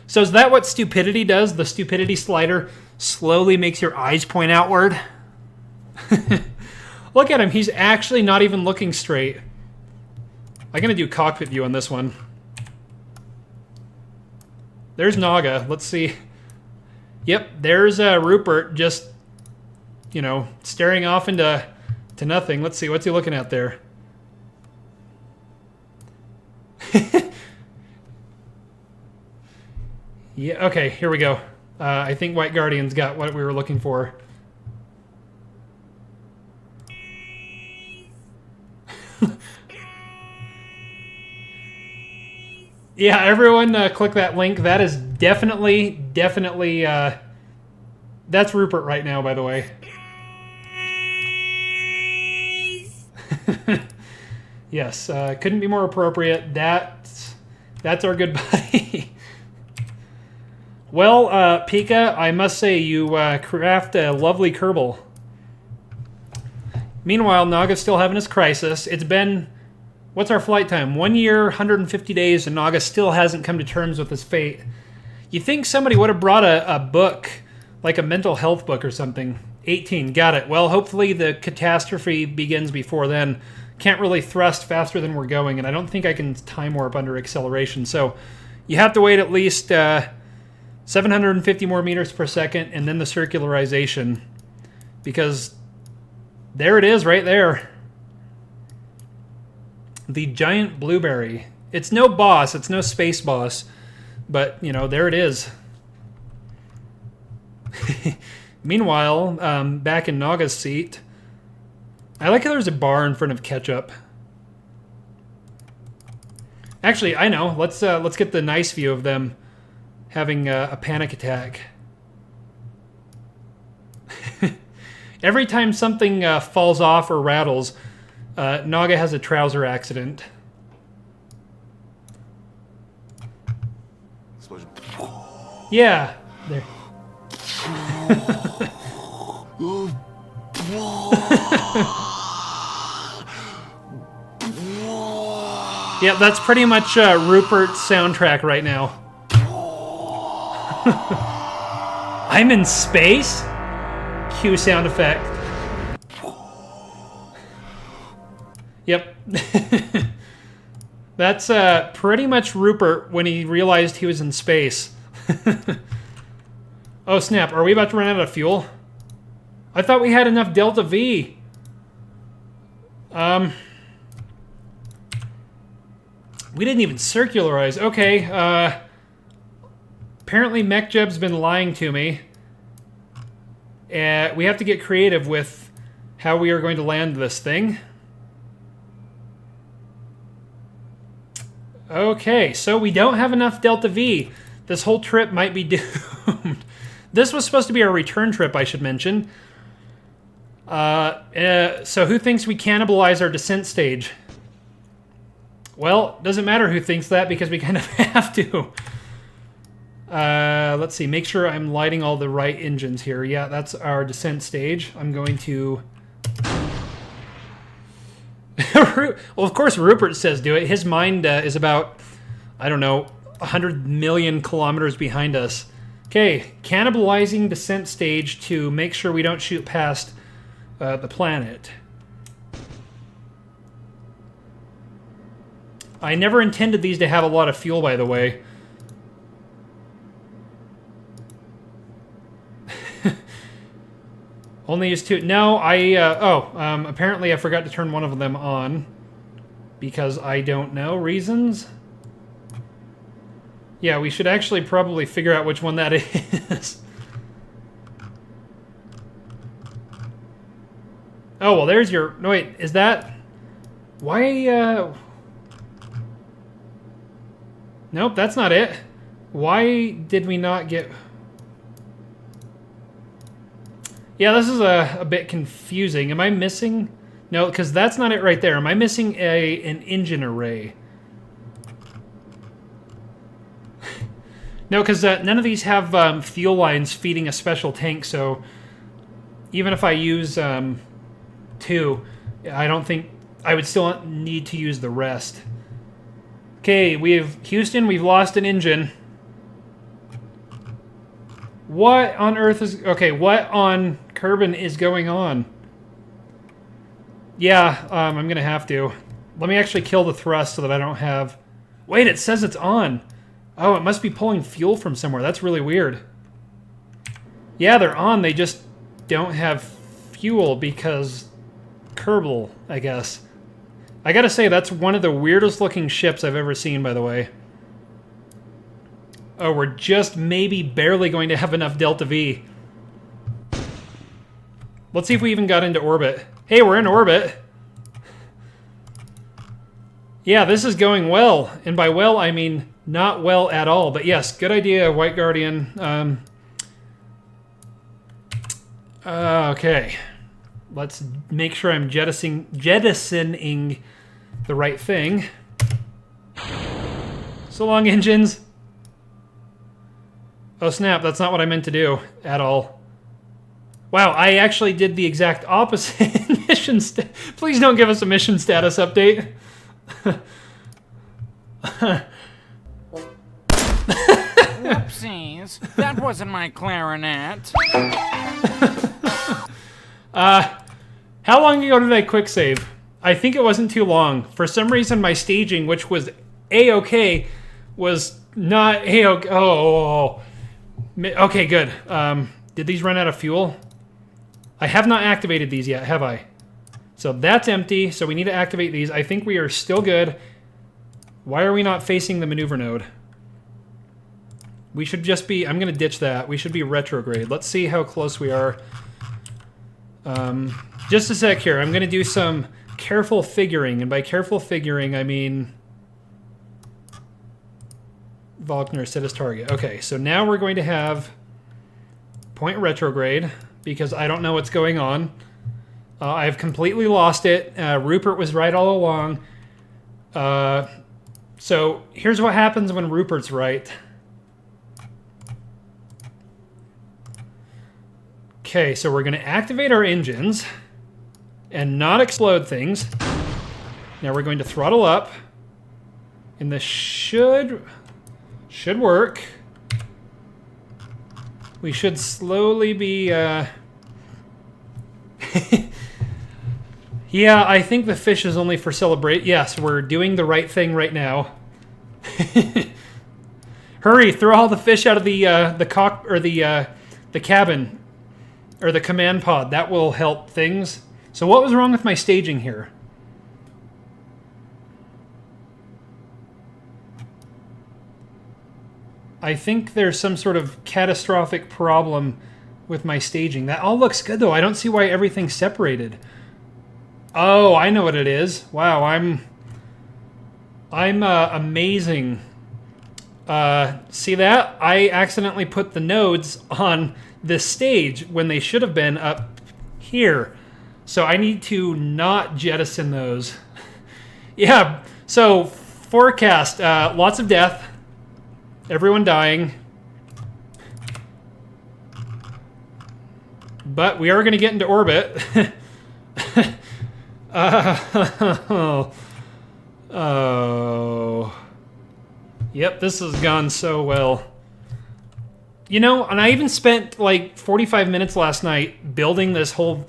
So is that what stupidity does? The stupidity slider slowly makes your eyes point outward. Look at him. He's actually not even looking straight. I'm going to do cockpit view on this one. There's Naga. Let's see. Yep, there's Rupert just, you know, staring off into nothing. Let's see. What's he looking at there? Yeah, okay, here we go. I think White Guardian's got what we were looking for. Yeah, everyone click that link. That is definitely, that's Rupert right now, by the way. Yes, couldn't be more appropriate. That's our good buddy. Well, Pika, I must say you craft a lovely Kerbal. Meanwhile, Naga's still having his crisis. It's been, what's our flight time? 1 year, 150 days, and Naga still hasn't come to terms with his fate. You think somebody would have brought a book, like a mental health book or something. 18, got it. Well, hopefully the catastrophe begins before then. Can't really thrust faster than we're going, and I don't think I can time warp under acceleration. So you have to wait at least 750 more meters per second, and then the circularization. Because there it is right there. The giant blueberry. It's no boss, it's no space boss, but, you know, there it is. Meanwhile, back in Naga's seat, I like how there's a bar in front of ketchup. Actually, I know. Let's get the nice view of them having a panic attack. Every time something falls off or rattles, Naga has a trouser accident. Yeah, there. Yeah, that's pretty much Rupert's soundtrack right now. I'm in space? Cue sound effect. Yep. That's pretty much Rupert when he realized he was in space. Oh snap, are we about to run out of fuel? I thought we had enough Delta V. We didn't even circularize. Okay, apparently MechJeb's been lying to me. We have to get creative with how we are going to land this thing. Okay, so we don't have enough Delta V. This whole trip might be doomed. This was supposed to be our return trip, I should mention. So who thinks we cannibalize our descent stage? Well, doesn't matter who thinks that because we kind of have to. Let's see, make sure I'm lighting all the right engines here. Yeah, that's our descent stage. I'm going to... Well, of course Rupert says do it. His mind is about, I don't know, 100 million kilometers behind us. Okay, cannibalizing descent stage to make sure we don't shoot past the planet. I never intended these to have a lot of fuel, by the way. Only used two. No, apparently I forgot to turn one of them on. Because I don't know reasons. Yeah, we should actually probably figure out which one that is. Oh, well, there's your... No, wait, is that... Why, Nope, that's not it. Why did we not get... Yeah, this is a bit confusing. Am I missing... No, because that's not it right there. Am I missing an engine array? No, because none of these have fuel lines feeding a special tank, so even if I use two, I don't think... I would still need to use the rest. Okay, Houston, we've lost an engine. What on earth is... Okay, what on Kerbin is going on? Yeah, I'm going to have to. Let me actually kill the thrust so that I don't have... Wait, it says it's on. Oh, it must be pulling fuel from somewhere. That's really weird. Yeah, they're on. They just don't have fuel because Kerbal, I guess. I gotta say, that's one of the weirdest looking ships I've ever seen, by the way. Oh, we're just maybe barely going to have enough Delta V. Let's see if we even got into orbit. Hey, we're in orbit. Yeah, this is going well. And by well, I mean not well at all. But yes, good idea, White Guardian. Okay. Let's make sure I'm jettisoning the right thing. So long, engines. Oh snap, that's not what I meant to do at all. Wow, I actually did the exact opposite mission. Please don't give us a mission status update. Whoopsies, that wasn't my clarinet. How long ago did I quick save? I think it wasn't too long. For some reason, my staging, which was A-okay, was not A-okay. Oh. Okay, good. Did these run out of fuel? I have not activated these yet, have I? So that's empty, so we need to activate these. I think we are still good. Why are we not facing the maneuver node? We should just be... I'm going to ditch that. We should be retrograde. Let's see how close we are. Just a sec here. I'm going to do some careful figuring, and by careful figuring, I mean... Valkner set as target. Okay, so now we're going to have point retrograde, because I don't know what's going on. I've completely lost it. Rupert was right all along. So here's what happens when Rupert's right. Okay, so we're going to activate our engines and not explode things. Now we're going to throttle up, and this should work. We should slowly be... Yeah, I think the fish is only for celebrate. Yes, we're doing the right thing right now. Hurry, throw all the fish out of the cabin or the command pod. That will help things. So what was wrong with my staging here? I think there's some sort of catastrophic problem with my staging. That all looks good, though. I don't see why everything's separated. Oh, I know what it is. Wow, I'm amazing. See that? I accidentally put the nodes on this stage when they should have been up here. So I need to not jettison those. Yeah, so forecast, lots of death. Everyone dying. But we are going to get into orbit. Oh. Yep, this has gone so well. You know, and I even spent like 45 minutes last night building this whole,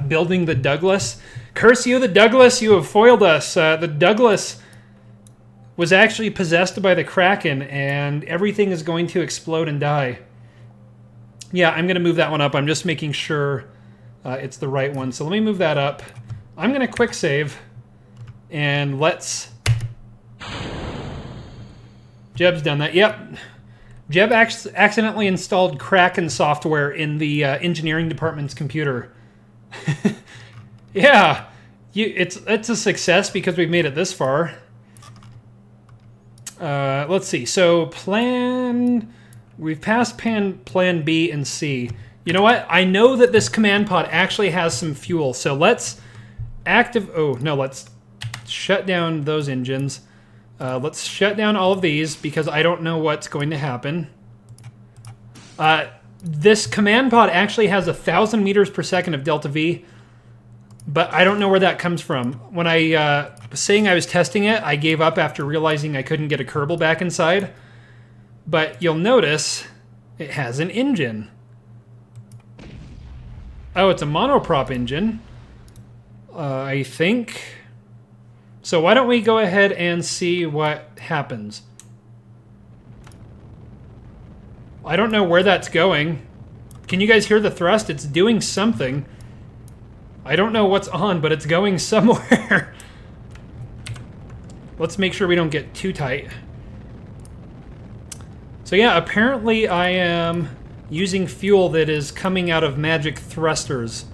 building the Douglas. Curse you, the Douglas, you have foiled us. The Douglas was actually possessed by the Kraken, and everything is going to explode and die. Yeah, I'm going to move that one up. I'm just making sure it's the right one. So let me move that up. I'm going to quick save, and let's... Jeb's done that. Yep. Jeb accidentally installed Kraken software in the engineering department's computer. Yeah, it's a success because we've made it this far. Let's see. So we've passed plan B and C. You know what? I know that this command pod actually has some fuel. So let's let's shut down those engines. Let's shut down all of these because I don't know what's going to happen. This command pod actually has 1,000 meters per second of delta V, but I don't know where that comes from. When I was saying I was testing it, I gave up after realizing I couldn't get a Kerbal back inside. But you'll notice It has an engine. Oh, it's a monoprop engine. I think. So why don't we go ahead and see what happens? I don't know where that's going. Can you guys hear the thrust? It's doing something. I don't know what's on, but it's going somewhere. Let's make sure we don't get too tight. So yeah, apparently I am using fuel that is coming out of magic thrusters.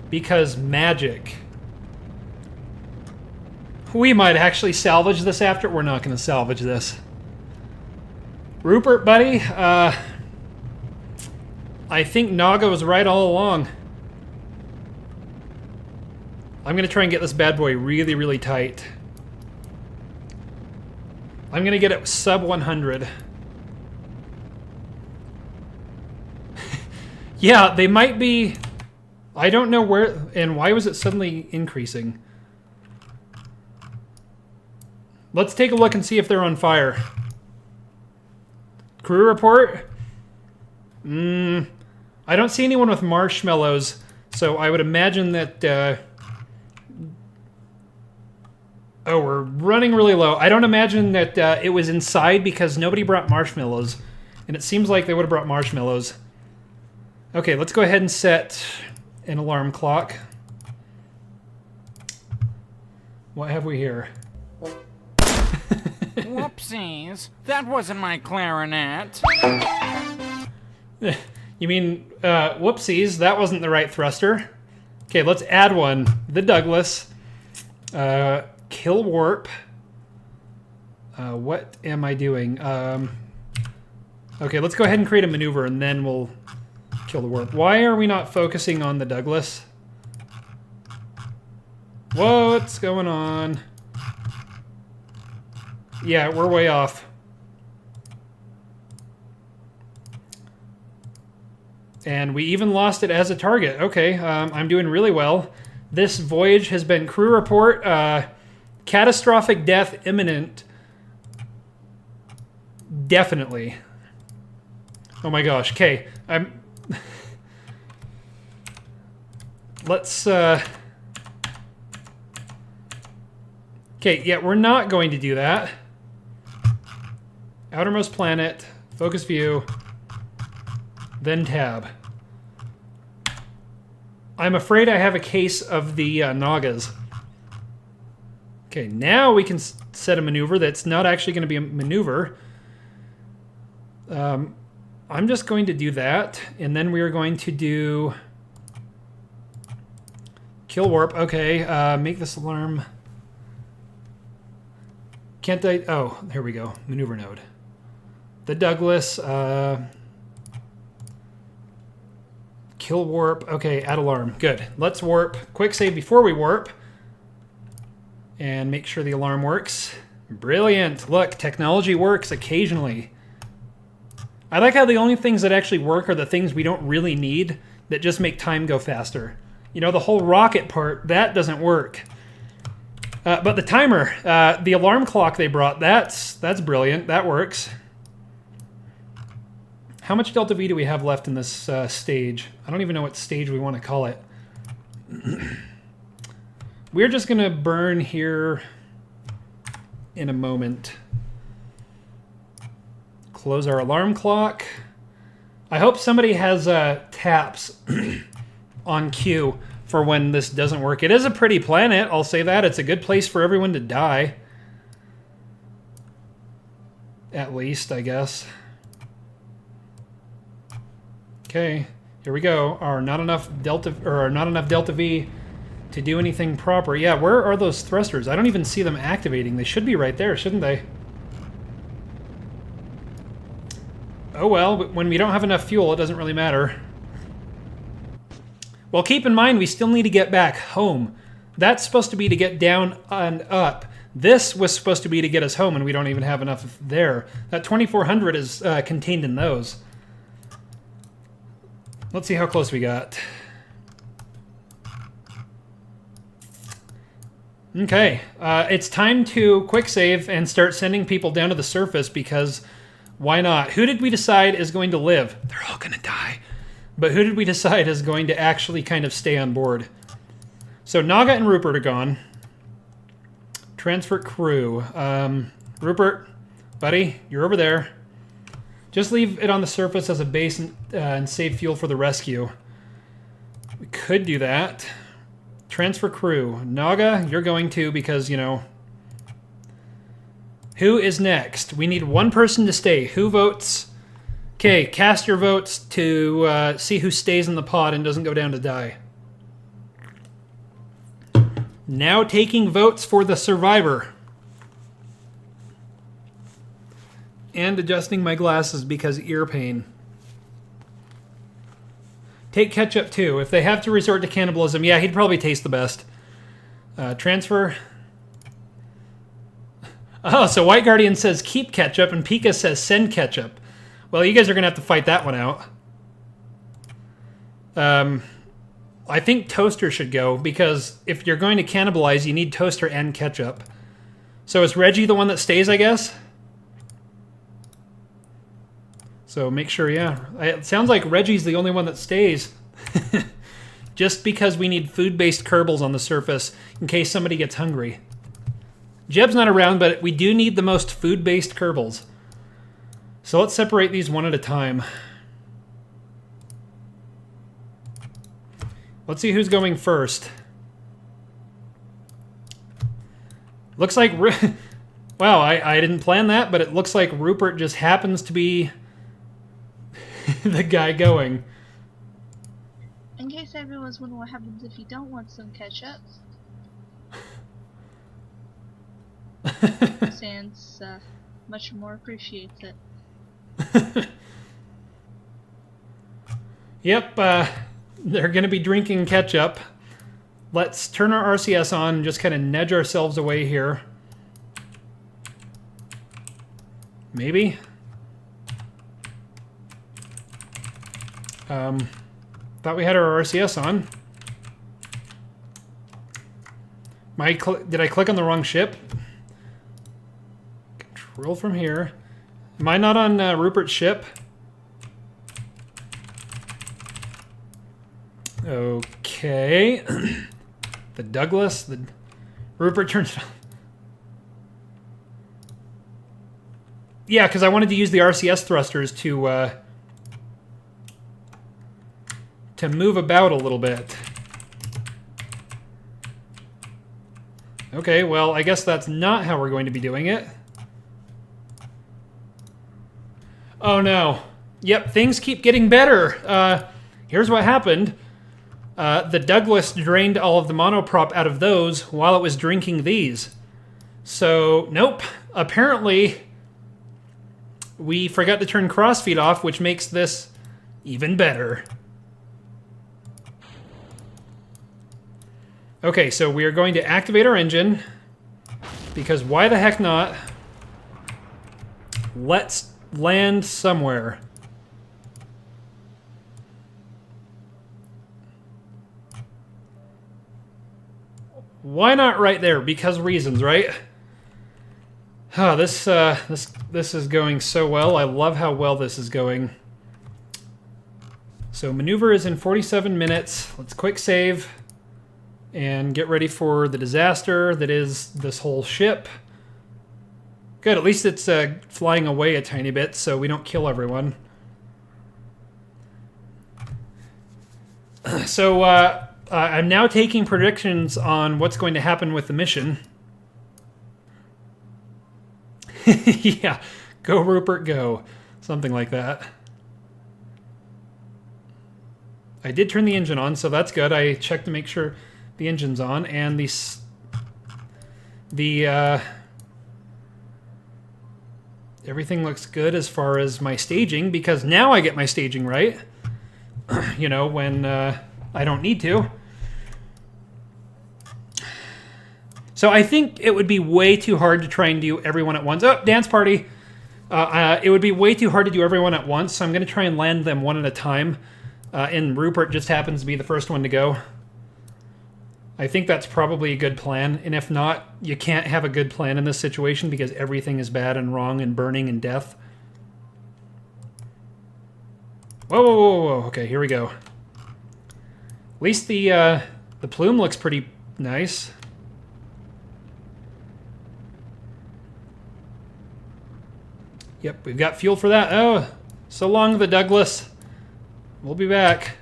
Because magic. We might actually salvage this after. We're not going to salvage this. Rupert, buddy, I think Naga was right all along. I'm going to try and get this bad boy really, really tight. I'm going to get it sub 100. Yeah, they might be... I don't know where... And why was it suddenly increasing? Let's take a look and see if they're on fire. Crew report? I don't see anyone with marshmallows, so I would imagine that... Oh, we're running really low. I don't imagine that it was inside because nobody brought marshmallows. And it seems like they would have brought marshmallows. Okay, let's go ahead and set an alarm clock. What have we here? Whoopsies. That wasn't my clarinet. You mean, whoopsies, that wasn't the right thruster. Okay, let's add one. The Douglas. Kill warp. What am I doing? Okay, let's go ahead and create a maneuver and then we'll kill the warp. Why are we not focusing on the Douglas? What's going on? Yeah, we're way off. And we even lost it as a target. Okay, I'm doing really well. This voyage has been crew report. Catastrophic death imminent. Definitely. Oh my gosh. Okay, let's... Okay, yeah, we're not going to do that. Outermost planet, focus view, then tab. I'm afraid I have a case of the Nagas. Okay, now we can set a maneuver that's not actually going to be a maneuver. I'm just going to do that, and then we are going to do kill warp. Okay, make this alarm. Can't I? Oh, here we go. Maneuver node. The Douglas. Kill warp. Okay, add alarm. Good. Let's warp. Quick save before we warp. And make sure the alarm works. Brilliant. Look, technology works occasionally. I like how the only things that actually work are the things we don't really need that just make time go faster. You know, the whole rocket part, that doesn't work. But the timer, the alarm clock they brought, that's brilliant. That works. How much delta V do we have left in this stage? I don't even know what stage we want to call it. We're just going to burn here in a moment. Close our alarm clock. I hope somebody has taps on cue for when this doesn't work. It is a pretty planet, I'll say that. It's a good place for everyone to die. At least, I guess. Okay, here we go. Not enough delta V to do anything proper. Yeah, where are those thrusters? I don't even see them activating. They should be right there, shouldn't they? Oh well, but when we don't have enough fuel, it doesn't really matter. Well, keep in mind, we still need to get back home. That's supposed to be to get down and up. This was supposed to be to get us home, and we don't even have enough there. That 2400 is contained in those. Let's see how close we got. Okay, it's time to quick save and start sending people down to the surface because Why not? Who did we decide is going to live? They're all going to die. But who did we decide is going to actually kind of stay on board? So Naga and Rupert are gone. Transfer crew. Rupert, buddy, you're over there. Just leave it on the surface as a base and save fuel for the rescue. We could do that. Transfer crew. Naga, you're going to because, you know... Who is next? We need one person to stay. Who votes? Okay, cast your votes to see who stays in the pod and doesn't go down to die. Now taking votes for the survivor. And adjusting my glasses because ear pain. Take ketchup too. If they have to resort to cannibalism, yeah, he'd probably taste the best. Transfer. Oh, so White Guardian says keep ketchup and Pika says send ketchup. Well, you guys are going to have to fight that one out. I think Toaster should go because if you're going to cannibalize, you need Toaster and ketchup. So is Reggie the one that stays, I guess? So make sure, yeah. It sounds like Reggie's the only one that stays. Just because we need food-based Kerbals on the surface in case somebody gets hungry. Jeb's not around, but we do need the most food-based Kerbals. So let's separate these one at a time. Let's see who's going first. Looks like... Wow, I didn't plan that, but it looks like Rupert just happens to be the guy going. In case everyone's wondering what happens if you don't want some ketchup. Sans much more appreciates it. Yep, they're going to be drinking ketchup. Let's turn our RCS on and just kind of nudge ourselves away here. Maybe. Thought we had our RCS on. Did I click on the wrong ship? Control from here. Am I not on Rupert's ship? Okay. The Douglas. Rupert turns it on. Yeah, because I wanted to use the RCS thrusters to move about a little bit. Okay, well, I guess that's not how we're going to be doing it. Oh no. Yep, things keep getting better. Here's what happened. The Douglas drained all of the monoprop out of those while it was drinking these. So, nope. Apparently, we forgot to turn crossfeed off, which makes this even better. Okay, so we are going to activate our engine, because why the heck not? Let's land somewhere. Why not right there? Because reasons, right? Oh, this is going so well. I love how well this is going. So maneuver is in 47 minutes. Let's quick save and get ready for the disaster that is this whole ship. Good, at least it's flying away a tiny bit so we don't kill everyone. So I'm now taking predictions on what's going to happen with the mission. Yeah, go Rupert, go. Something like that. I did turn the engine on, so that's good. I checked to make sure the engine's on, and everything looks good as far as my staging, because now I get my staging right. You know, when I don't need to. So I think it would be way too hard to try and do everyone at once. Oh, dance party! It would be way too hard to do everyone at once, so I'm going to try and land them one at a time. And Rupert just happens to be the first one to go. I think that's probably a good plan, and if not, you can't have a good plan in this situation because everything is bad and wrong and burning and death. Whoa, whoa, whoa, whoa. Okay, here we go. At least the plume looks pretty nice. Yep, we've got fuel for that. Oh, so long, the Douglas. We'll be back.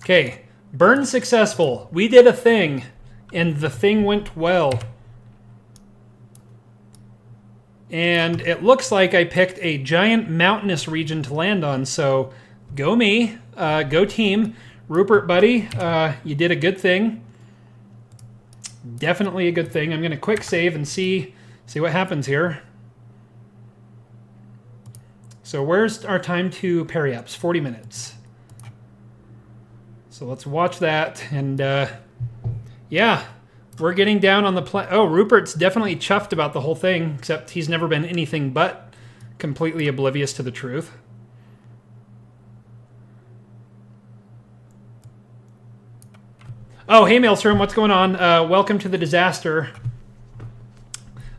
Okay, burn successful. We did a thing, and the thing went well. And it looks like I picked a giant mountainous region to land on, so go me, go team. Rupert, buddy, you did a good thing. Definitely a good thing. I'm going to quick save and see what happens here. So where's our time to periaps? 40 minutes. So let's watch that, and yeah. We're getting down on the planet. Oh, Rupert's definitely chuffed about the whole thing, except he's never been anything but completely oblivious to the truth. Oh, hey, Maelstrom, what's going on? Welcome to the disaster.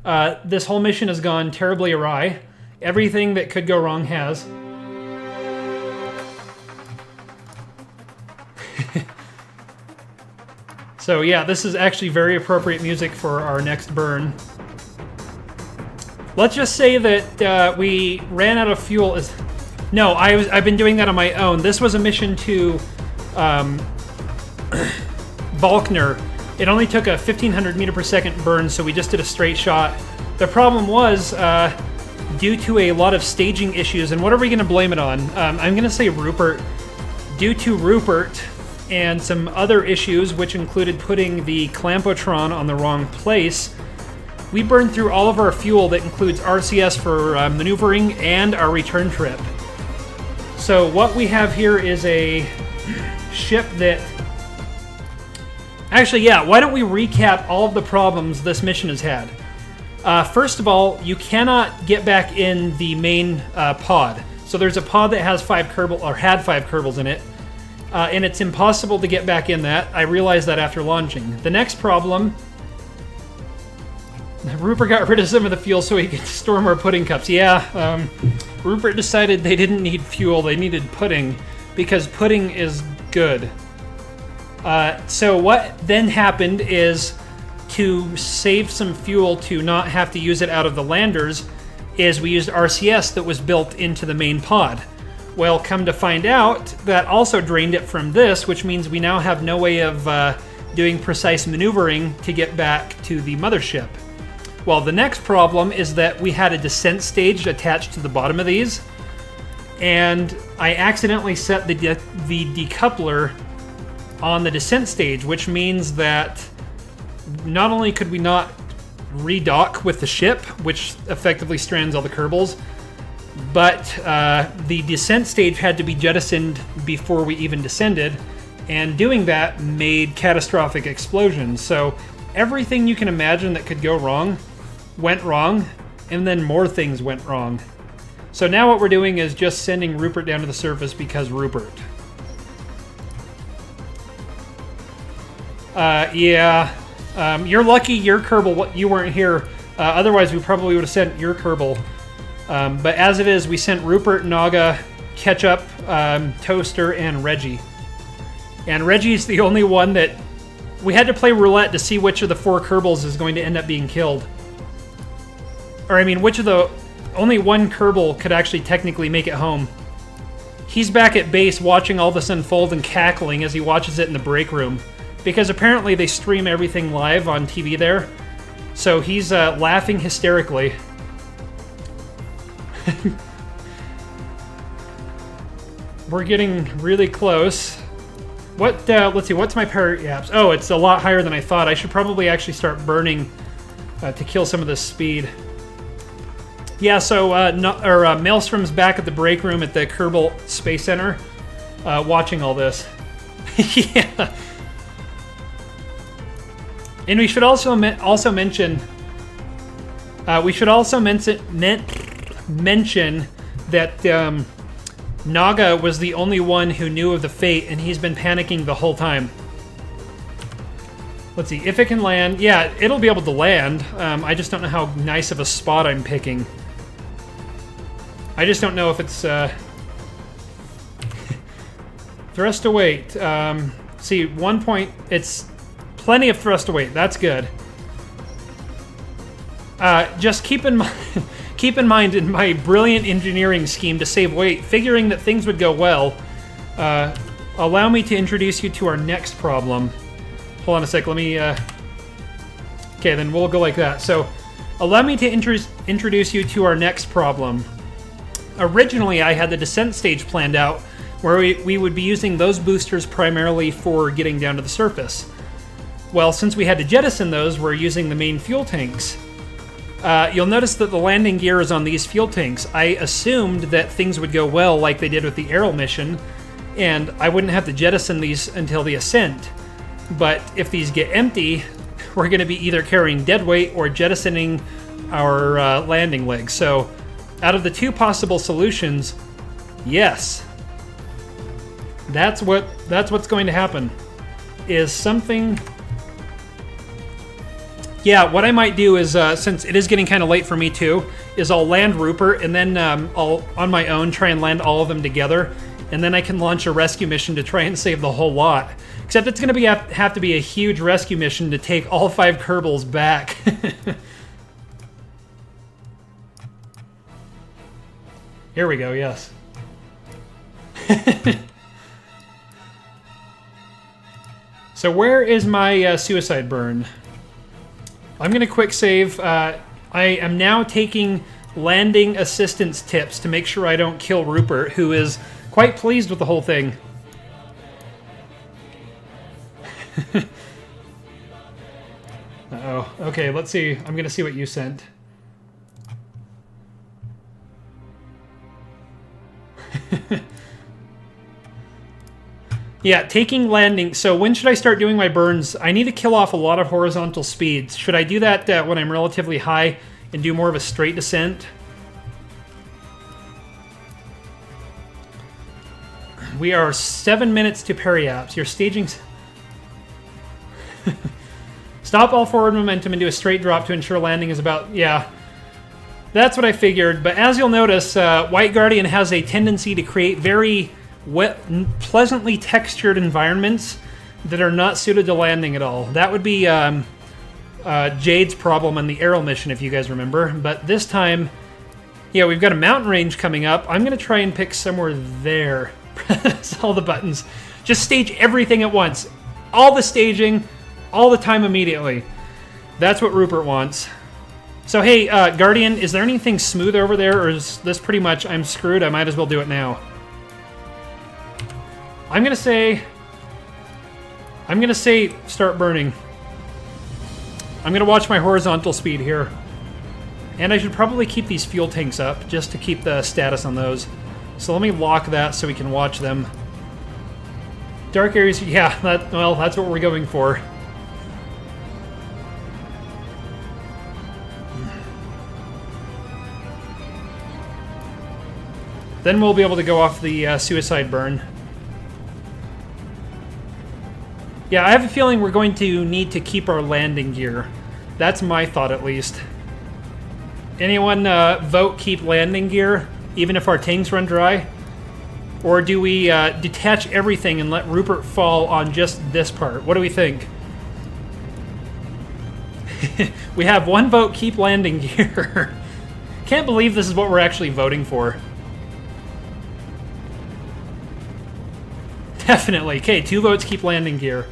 This whole mission has gone terribly awry. Everything that could go wrong has. So yeah, this is actually very appropriate music for our next burn. Let's just say that we ran out of fuel. No, I've been doing that on my own. This was a mission to Valkner. It only took a 1500 meter per second burn, so we just did a straight shot. The problem was due to a lot of staging issues, and what are we going to blame it on? I'm going to say Rupert. Due to Rupert and some other issues, which included putting the Clampotron on the wrong place, we burned through all of our fuel that includes RCS for maneuvering and our return trip. So what we have here is a ship that... Actually, yeah, why don't we recap all of the problems this mission has had. First of all, you cannot get back in the main pod. So there's a pod that has 5 Kerbal, or had 5 Kerbals in it. And it's impossible to get back in that. I realized that after launching. The next problem... Rupert got rid of some of the fuel so he could store more pudding cups. Yeah, Rupert decided they didn't need fuel, they needed pudding, because pudding is good. So what then happened is, to save some fuel to not have to use it out of the landers, is we used RCS that was built into the main pod. Well, come to find out, that also drained it from this, which means we now have no way of doing precise maneuvering to get back to the mothership. Well, the next problem is that we had a descent stage attached to the bottom of these, and I accidentally set the decoupler on the descent stage, which means that not only could we not redock with the ship, which effectively strands all the Kerbals, but the descent stage had to be jettisoned before we even descended, and doing that made catastrophic explosions. So everything you can imagine that could go wrong went wrong, and then more things went wrong. So now what we're doing is just sending Rupert down to the surface because Rupert. Yeah. You're lucky your Kerbal, you weren't here. Otherwise, we probably would have sent your Kerbal. But as it is, we sent Rupert, Naga, Ketchup, Toaster, and Reggie. And Reggie's the only one that... We had to play roulette to see which of the 4 Kerbals is going to end up being killed. Or, I mean, which of the... Only one Kerbal could actually technically make it home. He's back at base watching all this unfold and cackling as he watches it in the break room. Because apparently they stream everything live on TV there. So he's laughing hysterically. We're getting really close. What, let's see, what's my periaps? Oh, it's a lot higher than I thought. I should probably actually start burning to kill some of this speed. Yeah, so Maelstrom's back at the break room at the Kerbal Space Center, watching all this. Yeah. And we should also mention that Naga was the only one who knew of the fate, and he's been panicking the whole time. Let's see, if it can land. Yeah, it'll be able to land. I just don't know how nice of a spot I'm picking. I just don't know if it's... Thrust to weight. See, 1 point. It's plenty of thrust to weight. That's good. Just keep in mind, keep in mind in my brilliant engineering scheme to save weight, figuring that things would go well. Allow me to introduce you to our next problem. Hold on a sec. Let me. Okay, then we'll go like that. So, allow me to introduce you to our next problem. Originally, I had the descent stage planned out, where we would be using those boosters primarily for getting down to the surface. Well, since we had to jettison those, we're using the main fuel tanks. You'll notice that the landing gear is on these fuel tanks. I assumed that things would go well like they did with the Aero mission, and I wouldn't have to jettison these until the ascent. But if these get empty, we're going to be either carrying dead weight or jettisoning our landing legs. So, out of the two possible solutions, yes. That's what's going to happen. Is something... Yeah, what I might do is, since it is getting kind of late for me too, is I'll land Rupert, and then I'll, on my own, try and land all of them together, and then I can launch a rescue mission to try and save the whole lot. Except it's going to have to be a huge rescue mission to take all 5 Kerbals back. Here we go, yes. So where is my suicide burn? I'm going to quick save. I am now taking landing assistance tips to make sure I don't kill Rupert, who is quite pleased with the whole thing. Uh-oh. Okay, let's see. I'm going to see what you sent. Yeah, taking landing. So when should I start doing my burns? I need to kill off a lot of horizontal speeds. Should I do that when I'm relatively high and do more of a straight descent? We are 7 minutes to periaps. Your staging... Stop all forward momentum and do a straight drop to ensure landing is about... Yeah, that's what I figured. But as you'll notice, White Guardian has a tendency to create very pleasantly textured environments that are not suited to landing at all. That would be Jade's problem on the Aero mission, if you guys remember. But this time, yeah, we've got a mountain range coming up. I'm going to try and pick somewhere there. Press all the buttons. Just stage everything at once. All the staging, all the time immediately. That's what Rupert wants. So hey, Guardian, is there anything smooth over there, or is this pretty much I'm screwed? I might as well do it now. I'm gonna say start burning. I'm gonna watch my horizontal speed here. And I should probably keep these fuel tanks up just to keep the status on those. So let me lock that so we can watch them. Dark areas, yeah, well, that's what we're going for. Then we'll be able to go off the suicide burn. Yeah, I have a feeling we're going to need to keep our landing gear. That's my thought, at least. Anyone vote keep landing gear, even if our tanks run dry? Or do we detach everything and let Rupert fall on just this part? What do we think? We have 1 vote keep landing gear. Can't believe this is what we're actually voting for. Definitely. Okay, 2 votes keep landing gear.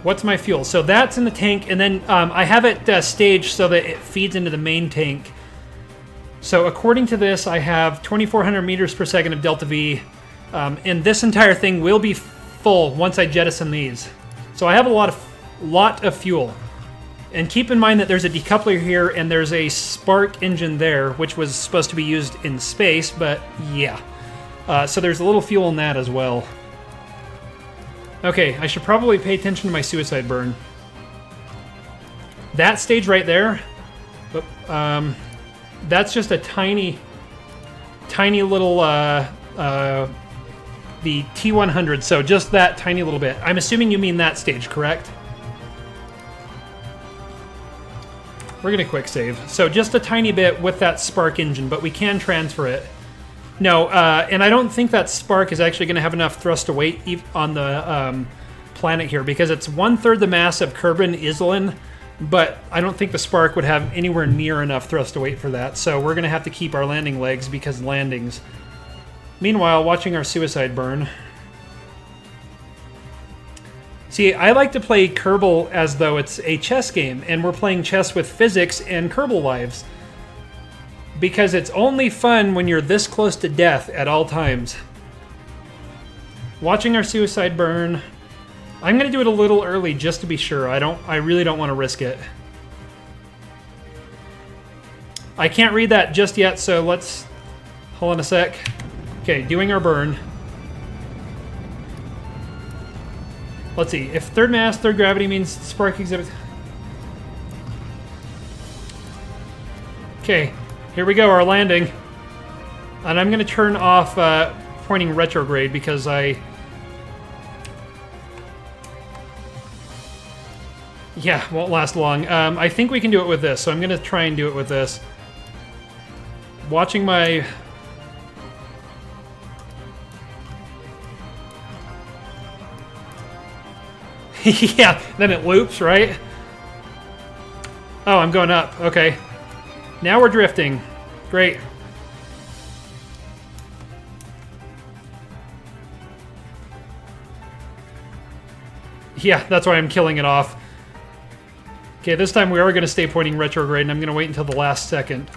What's my fuel? So that's in the tank, and then I have it staged so that it feeds into the main tank. So according to this, I have 2,400 meters per second of delta V, and this entire thing will be full once I jettison these. So I have a lot of fuel. And keep in mind that there's a decoupler here, and there's a spark engine there, which was supposed to be used in space, but yeah. So there's a little fuel in that as well. Okay, I should probably pay attention to my suicide burn. That stage right there, that's just a tiny little, the T100, so just that tiny little bit. I'm assuming you mean that stage, correct? We're gonna quick save. So just a tiny bit with that spark engine, but we can transfer it. No, and I don't think that Spark is actually going to have enough thrust to weight on the planet here, because it's 1/3 the mass of Kerbin Islan, but I don't think the Spark would have anywhere near enough thrust to weight for that, so we're going to have to keep our landing legs because landings. Meanwhile, watching our suicide burn. See, I like to play Kerbal as though it's a chess game, and we're playing chess with physics and Kerbal lives. Because it's only fun when you're this close to death at all times. Watching our suicide burn. I'm going to do it a little early just to be sure. I really don't want to risk it. I can't read that just yet, so let's... Hold on a sec. Okay, doing our burn. Let's see. If third mass, third gravity means Spark exhibits... Okay, here we go, our landing. And I'm going to turn off pointing retrograde because Yeah, won't last long. I think we can do it with this, so I'm going to try and do it with this. Watching my... Yeah, then it loops, right? Oh, I'm going up. Okay. Now we're drifting. Great. Yeah, that's why I'm killing it off. Okay, this time we are going to stay pointing retrograde, and I'm going to wait until the last second.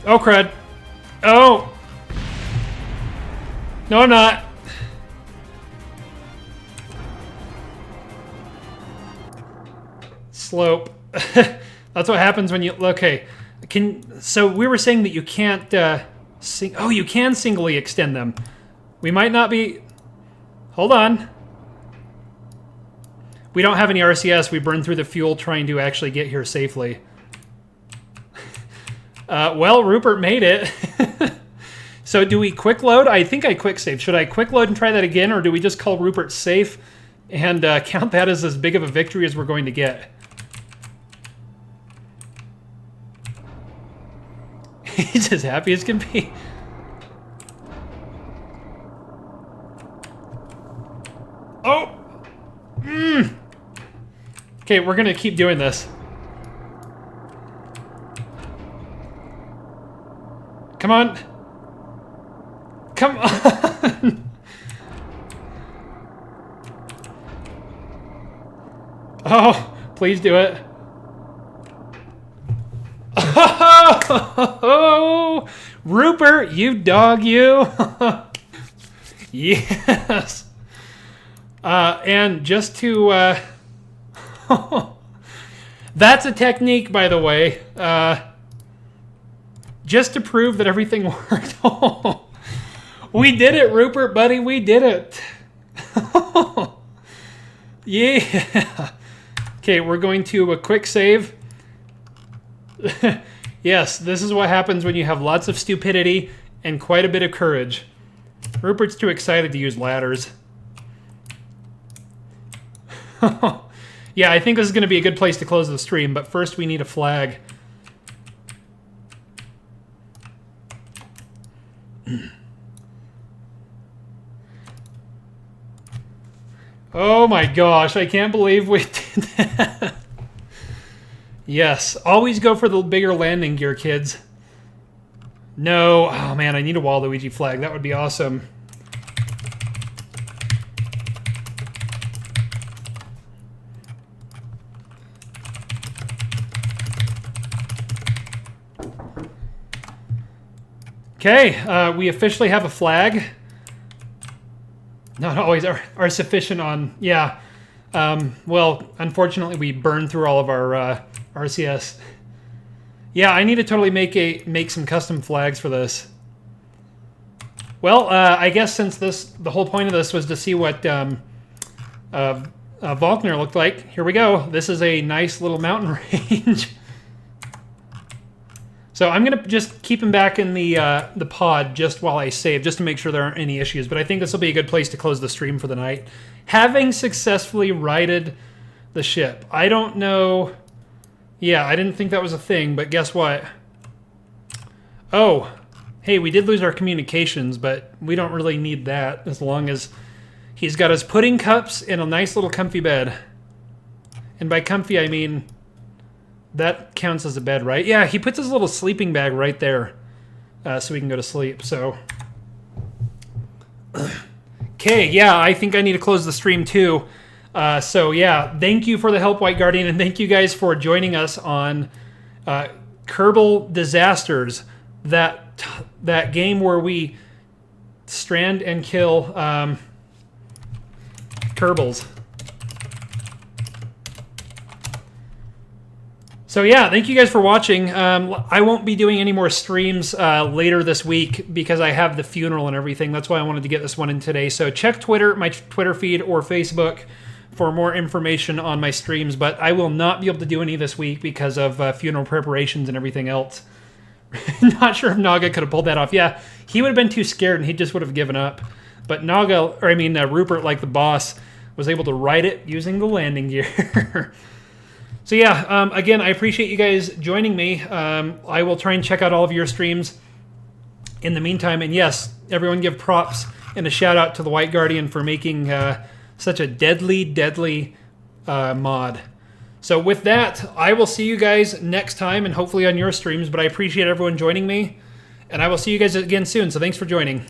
Oh, crud. Oh! No, I'm not. Slope. That's what happens when you... Okay. So we were saying that you can't... oh, you can singly extend them. We might not be... Hold on. We don't have any RCS. We burned through the fuel trying to actually get here safely. Well, Rupert made it. So do we quick load? I think I quick save. Should I quick load and try that again, or do we just call Rupert safe and count that as big of a victory as we're going to get? He's as happy as can be. Oh! Okay, we're gonna keep doing this. Come on! Come on! Oh, please do it. Oh, Rupert, you dog, you. Yes. And just to... That's a technique, by the way. Just to prove that everything worked. We did it, Rupert, buddy. We did it. Yeah. Okay, we're going to a quick save. Yes, this is what happens when you have lots of stupidity and quite a bit of courage. Rupert's too excited to use ladders. Yeah, I think this is going to be a good place to close the stream, but first we need a flag. Oh my gosh, I can't believe we did that. Yes, always go for the bigger landing gear, kids. No, oh man, I need a Waluigi flag. That would be awesome. Okay, we officially have a flag. Not always are sufficient on... Yeah. Well, unfortunately, we burned through all of our RCS. Yeah, I need to totally make some custom flags for this. Well, I guess since the whole point of this was to see what Valkner looked like, here we go. This is a nice little mountain range. So I'm gonna just keep him back in the pod just while I save, just to make sure there aren't any issues. But I think this will be a good place to close the stream for the night. Having successfully righted the ship. I don't know. Yeah, I didn't think that was a thing, but guess what? Oh, hey, we did lose our communications, but we don't really need that as long as he's got his pudding cups in a nice little comfy bed. And by comfy, I mean that counts as a bed, right? Yeah, he puts his little sleeping bag right there so we can go to sleep. So, okay, yeah, I think I need to close the stream too. So yeah, thank you for the help, White Guardian, and thank you guys for joining us on Kerbal Disasters, that game where we strand and kill Kerbals. So yeah, thank you guys for watching. I won't be doing any more streams later this week because I have the funeral and everything. That's why I wanted to get this one in today. So check Twitter, my Twitter feed, or Facebook for more information on my streams. But I will not be able to do any this week because of funeral preparations and everything else. Not sure if Naga could have pulled that off. Yeah, he would have been too scared and he just would have given up. But Rupert, like the boss, was able to ride it using the landing gear. So yeah, again, I appreciate you guys joining me. I will try and check out all of your streams in the meantime. And yes, everyone give props and a shout out to the White Guardian for making such a deadly mod. So with that, I will see you guys next time and hopefully on your streams. But I appreciate everyone joining me. And I will see you guys again soon. So thanks for joining.